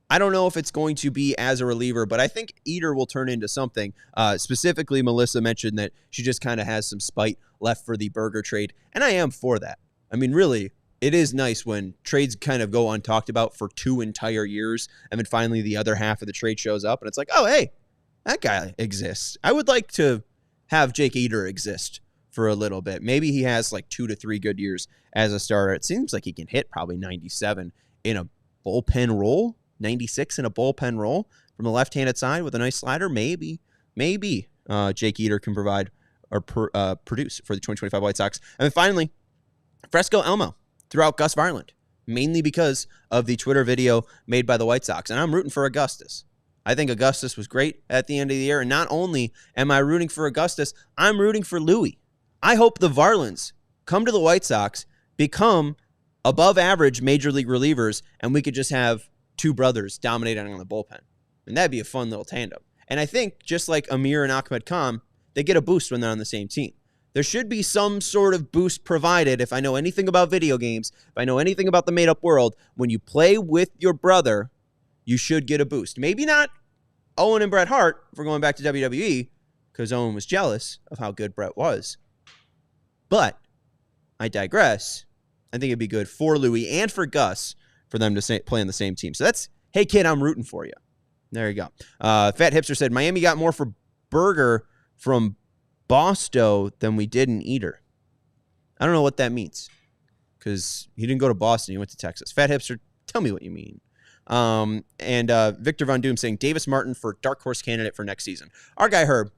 Speaker 1: I don't know if it's going to be as a reliever, but I think Eder will turn into something. Specifically, Melissa mentioned that she just kind of has some spite left for the Burger trade, and I am for that. I mean, really, it is nice when trades kind of go untalked about for 2 entire years, and then finally the other half of the trade shows up, and it's like, oh, hey, that guy exists. I would like to have Jake Eder exist for a little bit. Maybe he has like 2 to 3 good years as a starter. It seems like he can hit probably 97 in a bullpen role, 96 in a bullpen role from the left-handed side with a nice slider. Maybe Jake Eder can provide or produce for the 2025 White Sox. And then finally, Fresco Elmo threw out Gus Varland, mainly because of the Twitter video made by the White Sox. And I'm rooting for Augustus. I think Augustus was great at the end of the year. And not only am I rooting for Augustus, I'm rooting for Louie. I hope the Varlands come to the White Sox, become above average major league relievers, and we could just have 2 brothers dominating on the bullpen. And that'd be a fun little tandem. And I think just like Amir and Ahmed Khan, they get a boost when they're on the same team. There should be some sort of boost provided. If I know anything about video games, if I know anything about the made-up world, when you play with your brother, you should get a boost. Maybe not Owen and Bret Hart, if we're going back to WWE, because Owen was jealous of how good Bret was. But I digress. I think it'd be good for Louie and for Gus for them to play on the same team. So that's, hey, kid, I'm rooting for you. There you go. Fat Hipster said, Miami got more for Burger from Boston than we did in Eder. I don't know what that means, because he didn't go to Boston. He went to Texas. Fat Hipster, tell me what you mean. And Victor Von Doom saying Davis Martin for dark horse candidate for next season. Our guy Herb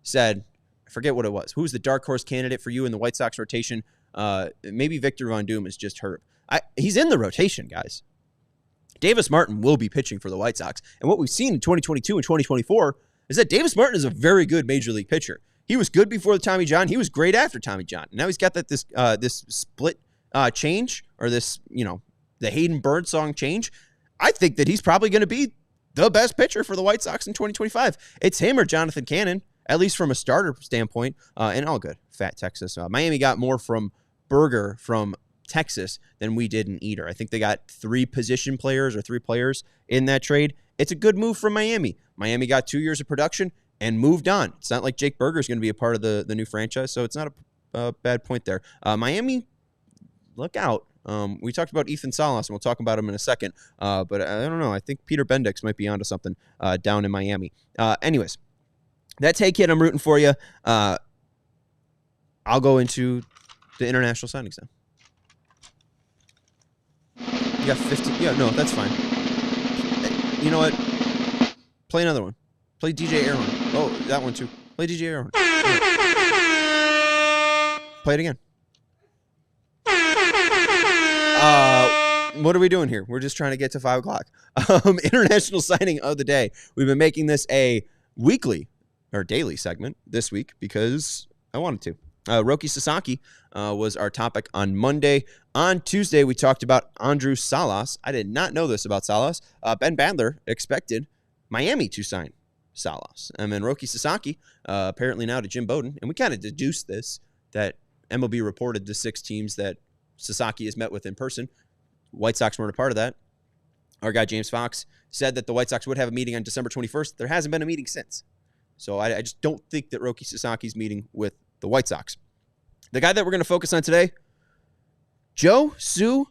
Speaker 1: said, I forget what it was. Who's the dark horse candidate for you in the White Sox rotation? Maybe Victor Von Doom is just Herb. He's in the rotation, guys. Davis Martin will be pitching for the White Sox. And what we've seen in 2022 and 2024 is that Davis Martin is a very good major league pitcher. He was good before the Tommy John. He was great after Tommy John. Now he's got this split change, or this, the Hayden Birdsong change. I think that he's probably going to be the best pitcher for the White Sox in 2025. It's him or Jonathan Cannon, at least from a starter standpoint, and all good. Fat Texas. Miami got more from Burger from Texas than we did in Eder. I think they got 3 position players or 3 players in that trade. It's a good move from Miami. Miami got 2 years of production and moved on. It's not like Jake Burger is going to be a part of the new franchise, so it's not a bad point there. Miami, look out. We talked about Ethan Salas, and we'll talk about him in a second, but I don't know. I think Peter Bendix might be onto something down in Miami. Anyways, that's Hey Kid, I'm rooting for you. I'll go into the international signings now. You got 15. Yeah, no, that's fine. You know what? Play another one. Play DJ Airhorn. Oh, that one too. Play DJ Airhorn. Play it again. What are we doing here? We're just trying to get to 5 o'clock. International signing of the day. We've been making this a weekly or daily segment this week because I wanted to. Roki Sasaki was our topic on Monday. On Tuesday, we talked about Andrew Salas. I did not know this about Salas. Ben Badler expected Miami to sign Salas. And then Roki Sasaki, apparently now to Jim Bowden. And we kind of deduced this, that MLB reported the 6 teams that Sasaki has met with in person. White Sox weren't a part of that. Our guy James Fox said that the White Sox would have a meeting on December 21st. There hasn't been a meeting since. So I just don't think that Roki Sasaki's meeting with the White Sox. The guy that we're going to focus on today, Josuar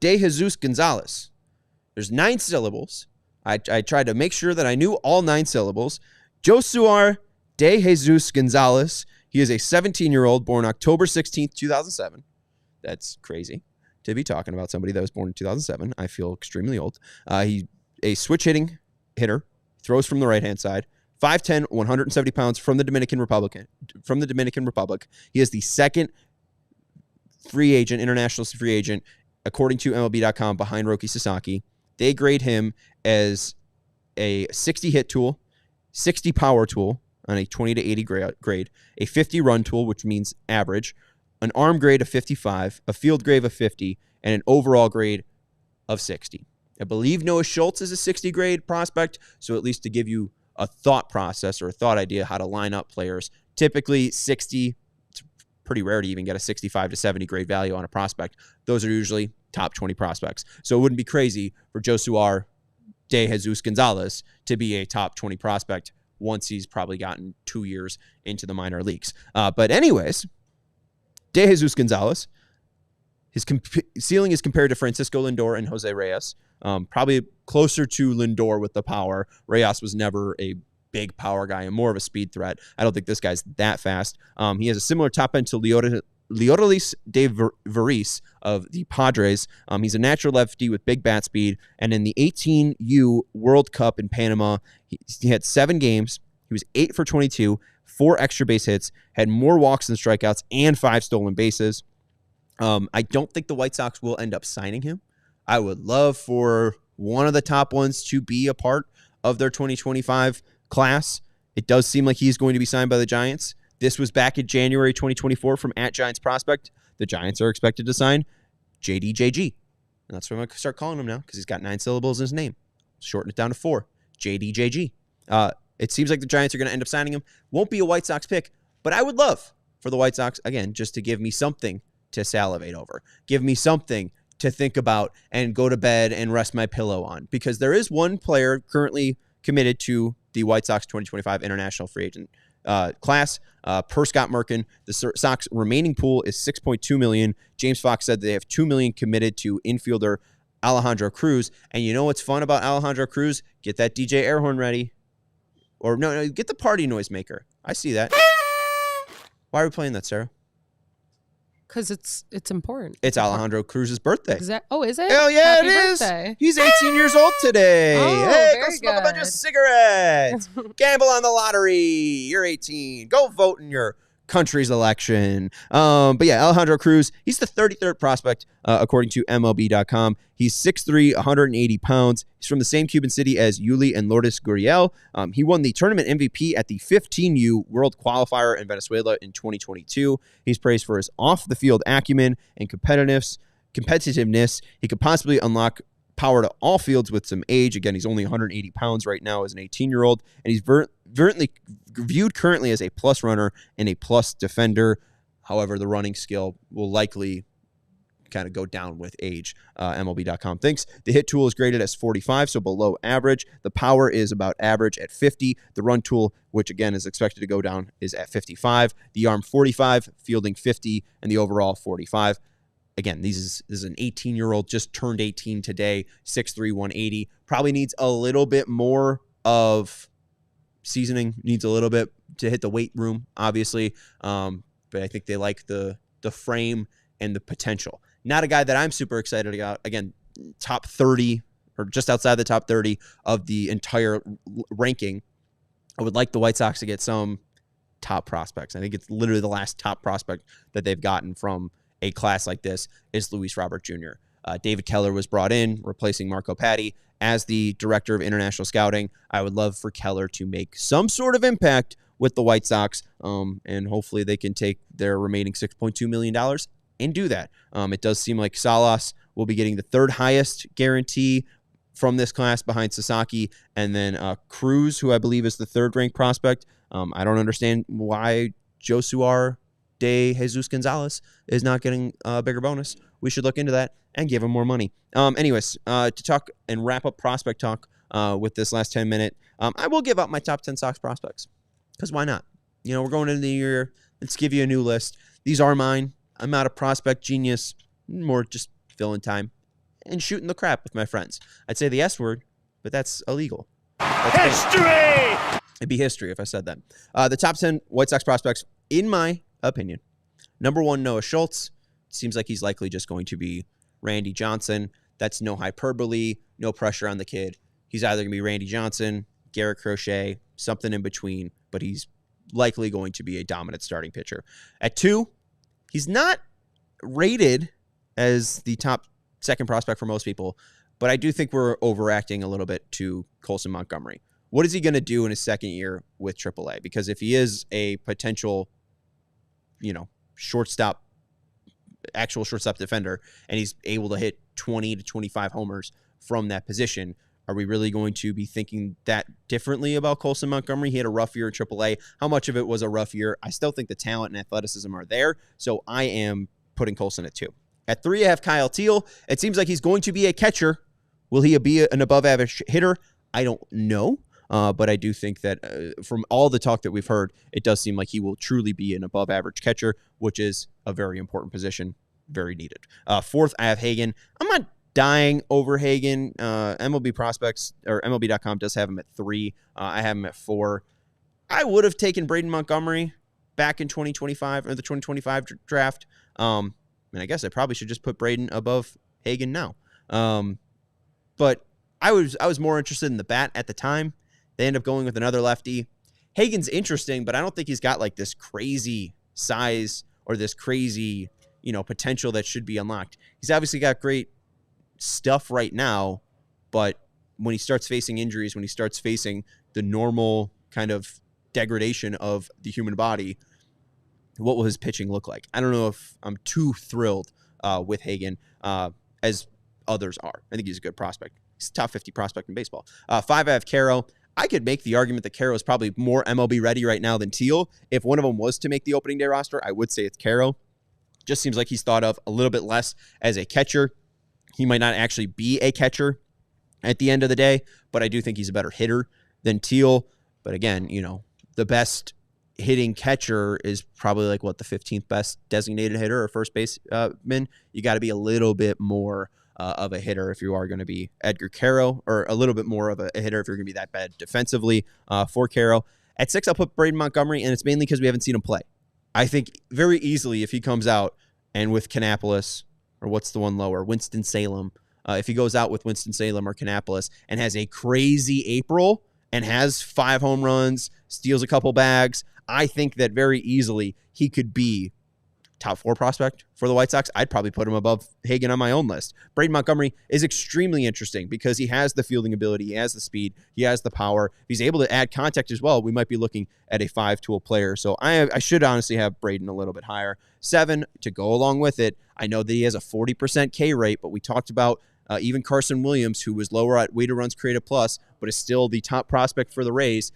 Speaker 1: de Jesus Gonzalez. There's 9 syllables. I tried to make sure that I knew all 9 syllables. Josuar de Jesus Gonzalez. He is a 17-year-old born October 16th, 2007. That's crazy to be talking about somebody that was born in 2007. I feel extremely old. He's a switch-hitting hitter, throws from the right-hand side, 5'10", 170 pounds from the Dominican Republic. He is the second international free agent, according to MLB.com, behind Roki Sasaki. They grade him as a 60 hit tool, 60 power tool on a 20 to 80 grade, a 50 run tool, which means average, an arm grade of 55, a field grade of 50, and an overall grade of 60. I believe Noah Schultz is a 60 grade prospect, so at least to give you a thought process or a thought idea how to line up players. Typically 60, it's pretty rare to even get a 65 to 70 grade value on a prospect. Those are usually top 20 prospects. So it wouldn't be crazy for Josuar de Jesus Gonzalez to be a top 20 prospect once he's probably gotten 2 years into the minor leagues. But anyways, de Jesus Gonzalez, his ceiling is compared to Francisco Lindor and Jose Reyes. Probably closer to Lindor with the power. Reyes was never a big power guy and more of a speed threat. I don't think this guy's that fast. He has a similar top end to Leodalis de Veris of the Padres. He's a natural lefty with big bat speed. And in the 18U World Cup in Panama, he had 7 games. He was 8 for 22, 4 extra base hits, had more walks than strikeouts, and 5 stolen bases. I don't think the White Sox will end up signing him. I would love for one of the top ones to be a part of their 2025 class. It does seem like he's going to be signed by the Giants. This was back in January 2024 from @Giants Prospect. The Giants are expected to sign JDJG. And that's what I'm going to start calling him now because he's got 9 syllables in his name. Shorten it down to 4. JDJG. It seems like the Giants are going to end up signing him. Won't be a White Sox pick, but I would love for the White Sox, again, just to give me something to salivate over. Give me something to think about and go to bed and rest my pillow on. Because there is one player currently committed to the White Sox 2025 international free agent class. Per Scott Merkin, the Sox remaining pool is $6.2 million. James Fox said they have $2 million committed to infielder Alejandro Cruz. And you know what's fun about Alejandro Cruz? Get that DJ air horn ready. Or no, get the party noise maker. I see that. Why are we playing that, Sarah?
Speaker 2: Because it's important.
Speaker 1: It's Alejandro Cruz's birthday.
Speaker 2: Oh, is it?
Speaker 1: Hell yeah,
Speaker 2: Happy
Speaker 1: it is.
Speaker 2: birthday.
Speaker 1: He's 18 years old today.
Speaker 2: Oh,
Speaker 1: hey,
Speaker 2: very
Speaker 1: go smoke a bunch of
Speaker 2: good.
Speaker 1: cigarettes. Gamble on the lottery. You're 18. Go vote in your country's election. But yeah, Alejandro Cruz, he's the 33rd prospect, according to MLB.com. He's 6'3", 180 pounds. He's from the same Cuban city as Yuli and Lourdes Gurriel. He won the tournament MVP at the 15U World Qualifier in Venezuela in 2022. He's praised for his off-the-field acumen and competitiveness. He could possibly unlock power to all fields with some age. Again, he's only 180 pounds right now as an 18-year-old, and he's viewed currently as a plus runner and a plus defender. However, the running skill will likely kind of go down with age. MLB.com thinks the hit tool is graded as 45, so below average. The power is about average at 50. The run tool, which again is expected to go down, is at 55. The arm 45, fielding 50, and the overall 45. Again, this is an 18-year-old, just turned 18 today, 6'3", 180. Probably needs a little bit more of seasoning, needs a little bit to hit the weight room, obviously. But I think they like the frame and the potential. Not a guy that I'm super excited about. Again, top 30 or just outside the top 30 of the entire ranking. I would like the White Sox to get some top prospects. I think it's literally the last top prospect that they've gotten from a class like this is Luis Robert Jr. David Keller was brought in, replacing Marco Patti as the director of international scouting. I would love for Keller to make some sort of impact with the White Sox, and hopefully they can take their remaining $6.2 million and do that. It does seem like Salas will be getting the 3rd highest guarantee from this class behind Sasaki, and then Cruz, who I believe is the third-ranked prospect. I don't understand why Josuar de Jesus Gonzalez is not getting a bigger bonus. We should look into that and give him more money. Anyways, to talk and wrap up prospect talk with this last 10-minute, I will give up my top 10 Sox prospects, because why not? We're going into the year. Let's give you a new list. These are mine. I'm not a prospect genius, more just filling time and shooting the crap with my friends. I'd say the S word, but that's illegal. That's
Speaker 4: History!
Speaker 1: It'd be history if I said that. The top 10 White Sox prospects, in my opinion. Number 1, Noah Schultz. Seems like he's likely just going to be Randy Johnson. That's no hyperbole, no pressure on the kid. He's either going to be Randy Johnson, Garrett Crochet, something in between, but he's likely going to be a dominant starting pitcher. At 2, he's not rated as the top second prospect for most people, but I do think we're overacting a little bit to Colson Montgomery. What is he going to do in his second year with AAA? Because if he is a potential, actual shortstop defender, and he's able to hit 20 to 25 homers from that position, are we really going to be thinking that differently about Colson Montgomery? He had a rough year in AAA. How much of it was a rough year? I still think the talent and athleticism are there, so I am putting Colson at 2. At 3, I have Kyle Teal. It seems like he's going to be a catcher. Will he be an above-average hitter? I don't know. But I do think that from all the talk that we've heard, it does seem like he will truly be an above-average catcher, which is a very important position, very needed. 4th, I have Hagen. I'm not dying over Hagen. MLB Prospects or MLB.com does have him at 3. I have him at 4. I would have taken Braden Montgomery back in 2025 or the 2025 draft. And I guess I probably should just put Braden above Hagen now. But I was more interested in the bat at the time. They end up going with another lefty. Hagen's interesting, but I don't think he's got like this crazy size or this crazy, potential that should be unlocked. He's obviously got great stuff right now, but when he starts facing injuries, when he starts facing the normal kind of degradation of the human body, what will his pitching look like? I don't know if I'm too thrilled with Hagen as others are. I think he's a good prospect. He's a top 50 prospect in baseball. 5, I have Caro. I could make the argument that Caro is probably more MLB ready right now than Teal. If one of them was to make the opening day roster, I would say it's Caro. Just seems like he's thought of a little bit less as a catcher. He might not actually be a catcher at the end of the day, but I do think he's a better hitter than Teal. But again, the best hitting catcher is probably like the 15th best designated hitter or first baseman. You got to be a little bit more of a hitter if you are going to be Edgar Caro, or a little bit more of a hitter if you're going to be that bad defensively for Caro. At 6, I'll put Braden Montgomery, and it's mainly because we haven't seen him play. I think very easily if he comes out and with Kannapolis, or what's the one lower, Winston-Salem, if he goes out with Winston-Salem or Kannapolis and has a crazy April and has 5 home runs, steals a couple bags, I think that very easily he could be top 4 prospect for the White Sox. I'd probably put him above Hagen on my own list. Braden Montgomery is extremely interesting because he has the fielding ability, he has the speed, he has the power. If he's able to add contact as well, we might be looking at a 5-tool player. So I should honestly have Braden a little bit higher. 7, to go along with it, I know that he has a 40% K rate, but we talked about even Carson Williams, who was lower at weighted runs created plus, but is still the top prospect for the Rays.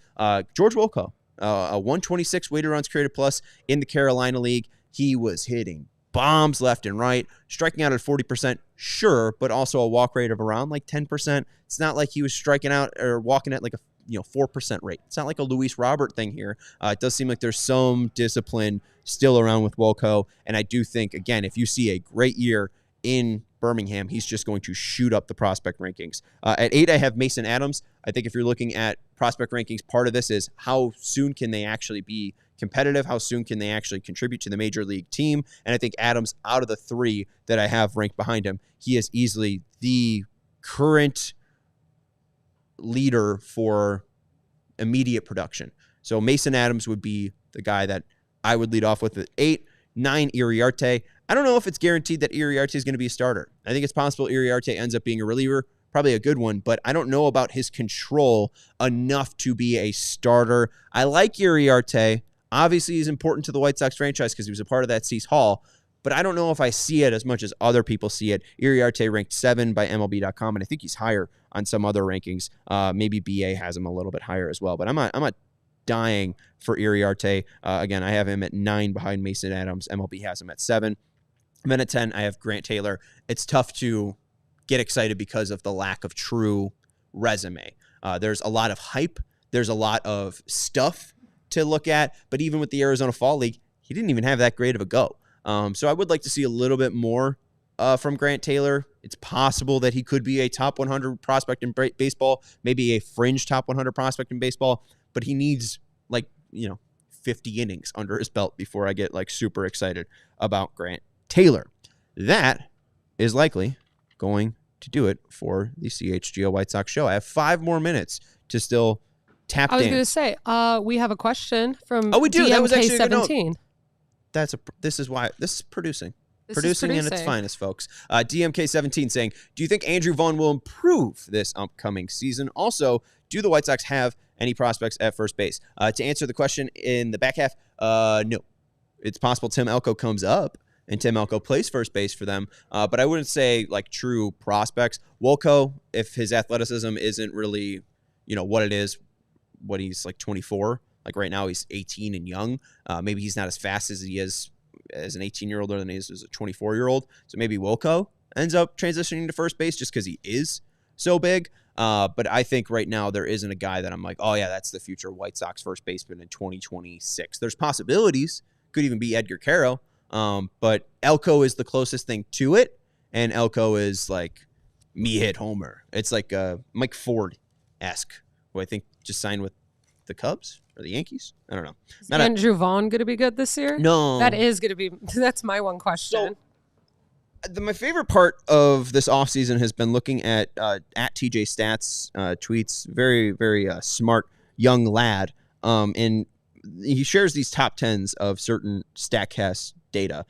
Speaker 1: George Wilco, a 126 weighted runs created plus in the Carolina League. He was hitting bombs left and right, striking out at 40%, sure, but also a walk rate of around 10%. It's not like he was striking out or walking at 4% rate. It's not like a Luis Robert thing here. It does seem like there's some discipline still around with Wilco, and I do think, again, if you see a great year in Birmingham, he's just going to shoot up the prospect rankings. At 8, I have Mason Adams. I think if you're looking at prospect rankings, part of this is how soon can they actually be competitive? How soon can they actually contribute to the major league team? And I think Adams, out of the 3 that I have ranked behind him, he is easily the current leader for immediate production. So Mason Adams would be the guy that I would lead off with at 8. 9, Iriarte. I don't know if it's guaranteed that Iriarte is going to be a starter. I think it's possible Iriarte ends up being a reliever, probably a good one, but I don't know about his control enough to be a starter. I like Iriarte. Obviously, he's important to the White Sox franchise because he was a part of that Cease Hall, but I don't know if I see it as much as other people see it. Iriarte ranked 7 by MLB.com, and I think he's higher on some other rankings. Maybe BA has him a little bit higher as well, but I'm not dying for Iriarte. Again, I have him at 9 behind Mason Adams. MLB has him at 7. And then at 10, I have Grant Taylor. It's tough to get excited because of the lack of true resume. There's a lot of hype. There's a lot of stuff to look at, but even with the Arizona Fall League, he didn't even have that great of a go. So I would like to see a little bit more from Grant Taylor. It's possible that he could be a top 100 prospect in baseball, maybe a fringe top 100 prospect in baseball, but he needs 50 innings under his belt before I get super excited about Grant Taylor. That is likely going to do it for the CHGO White Sox show. I have 5 more minutes to still tap dance.
Speaker 2: I was going to say, we have a question from
Speaker 1: we do. That was actually a good note.
Speaker 2: DMK17.
Speaker 1: This is producing.
Speaker 2: This is
Speaker 1: Producing in its finest, folks. DMK17 saying, do you think Andrew Vaughn will improve this upcoming season? Also, do the White Sox have any prospects at first base? To answer the question in the back half, no. It's possible Tim Elko comes up and Tim Elko plays first base for them, but I wouldn't say true prospects. Wolko, if his athleticism isn't really, what it is, what he's 24, right now he's 18 and young. Maybe he's not as fast as he is as an 18-year-old or than he is as a 24-year-old. So maybe Wolko ends up transitioning to first base just because he is so big. But I think right now there isn't a guy that I'm oh yeah, that's the future White Sox first baseman in 2026. There's possibilities. Could even be Edgar Caro. But Elko is the closest thing to it. And Elko is me hit homer. It's Mike Ford-esque, who I think just signed with the Cubs or the Yankees. I don't know.
Speaker 2: Is Andrew Vaughn going to be good this year?
Speaker 1: No.
Speaker 2: That is going to be. That's my one question.
Speaker 1: So, my favorite part of this offseason has been looking at TJ Stats tweets. Very, very smart young lad. And he shares these top 10s of certain StatCast data,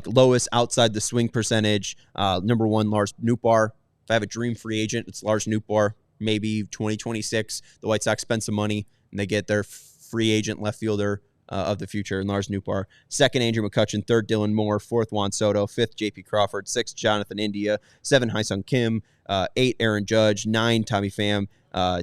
Speaker 1: lowest outside the swing percentage. Number 1, Lars Nootbaar. If I have a dream free agent, it's Lars Nootbaar. Maybe 2026, the White Sox spend some money and they get their free agent left fielder of the future in Lars Nootbaar. 2nd, Andrew McCutchen. 3rd, Dylan Moore. 4th, Juan Soto. 5th, J.P. Crawford. 6th, Jonathan India. 7, Hyesung Kim. 8, Aaron Judge. 9, Tommy Pham.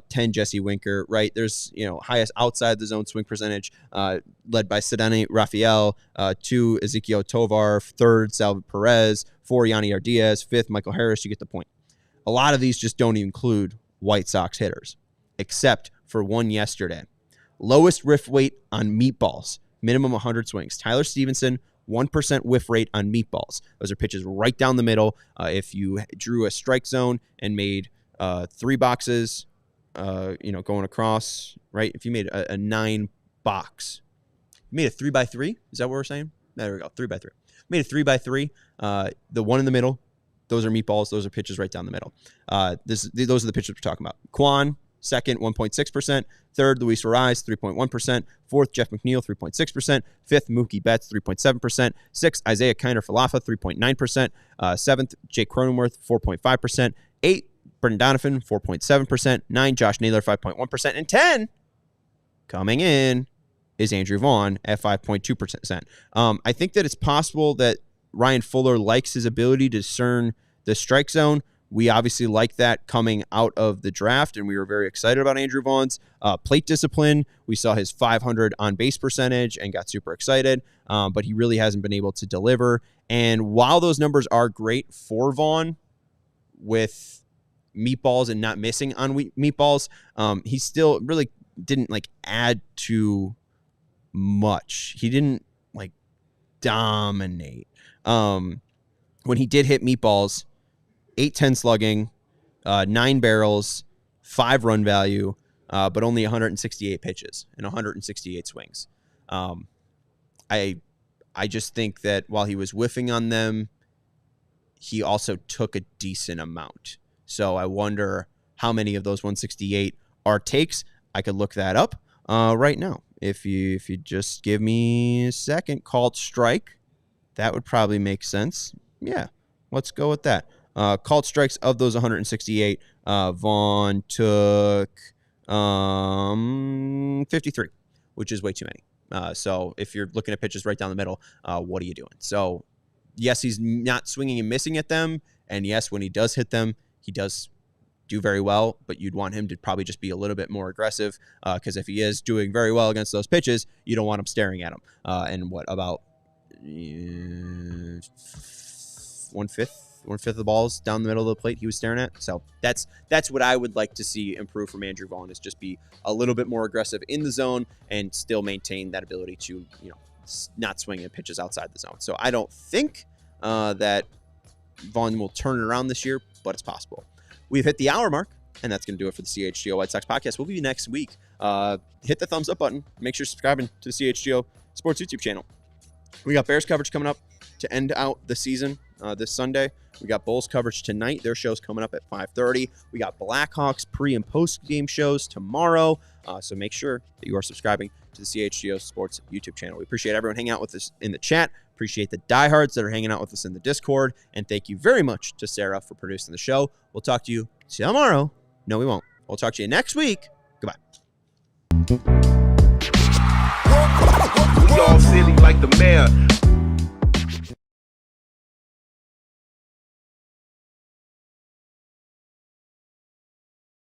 Speaker 1: 10, Jesse Winker. Right, there's highest outside the zone swing percentage, led by Ceddanne Raphael. 2, Ezequiel Tovar. 3rd, Salvador Perez. 4, Yanni Diaz. 5th, Michael Harris. You get the point. A lot of these just don't include White Sox hitters, except for one yesterday. Lowest whiff rate on meatballs, minimum 100 swings. Tyler Stevenson, 1% whiff rate on meatballs. Those are pitches right down the middle. If you drew a strike zone and made 3 boxes, going across, right? If you made a 9 box, you made a 3x3. Is that what we're saying? There we go, 3x3. Made a 3x3. The one in the middle, those are meatballs. Those are pitches right down the middle. Those are the pitches we're talking about. Quan, 2nd, 1.6%. 3rd, Luis Ariz, 3.1%. 4th, Jeff McNeil, 3.6%. 5th, Mookie Betts, 3.7%. 6th, Isaiah Kiner-Falefa, 3.9%. 7th, Jake Cronenworth, 4.5%. 8th, Brendan Donovan, 4.7%. 9, Josh Naylor, 5.1%. And 10, coming in, is Andrew Vaughn at 5.2%. I think that it's possible that Ryan Fuller likes his ability to discern the strike zone. We obviously like that coming out of the draft, and we were very excited about Andrew Vaughn's plate discipline. We saw his 500 on-base percentage and got super excited, but he really hasn't been able to deliver. And while those numbers are great for Vaughn with meatballs and not missing on meatballs, he still really didn't add to much. He didn't dominate. When he did hit meatballs, 810 slugging, 9 barrels, 5 run value, but only 168 pitches and 168 swings. I just think that while he was whiffing on them, he also took a decent amount. So I wonder how many of those 168 are takes. I could look that up right now. If you just give me a second, called strike, that would probably make sense. Yeah, let's go with that. Called strikes of those 168, Vaughn took 53, which is way too many. So if you're looking at pitches right down the middle, what are you doing? So yes, he's not swinging and missing at them. And yes, when he does hit them, he does do very well, but you'd want him to probably just be a little bit more aggressive because if he is doing very well against those pitches, you don't want him staring at him. And what about one-fifth of the balls down the middle of the plate he was staring at? So that's what I would like to see improve from Andrew Vaughn, is just be a little bit more aggressive in the zone and still maintain that ability to, not swing at pitches outside the zone. So I don't think that Vaughn will turn it around this year, but it's possible. We've hit the hour mark, and that's going to do it for the CHGO White Sox podcast. We'll be next week. Hit the thumbs up button. Make sure you're subscribing to the CHGO Sports YouTube channel. We got Bears coverage coming up to end out the season this Sunday. We got Bulls coverage tonight. Their show's coming up at 5:30. We got Blackhawks pre- and post-game shows tomorrow. So make sure that you are subscribing to the CHGO Sports YouTube channel. We appreciate everyone hanging out with us in the chat. Appreciate the diehards that are hanging out with us in the Discord. And thank you very much to Sarah for producing the show. We'll talk to you tomorrow. No, we won't. We'll talk to you next week. Goodbye.
Speaker 3: We all silly like the mayor.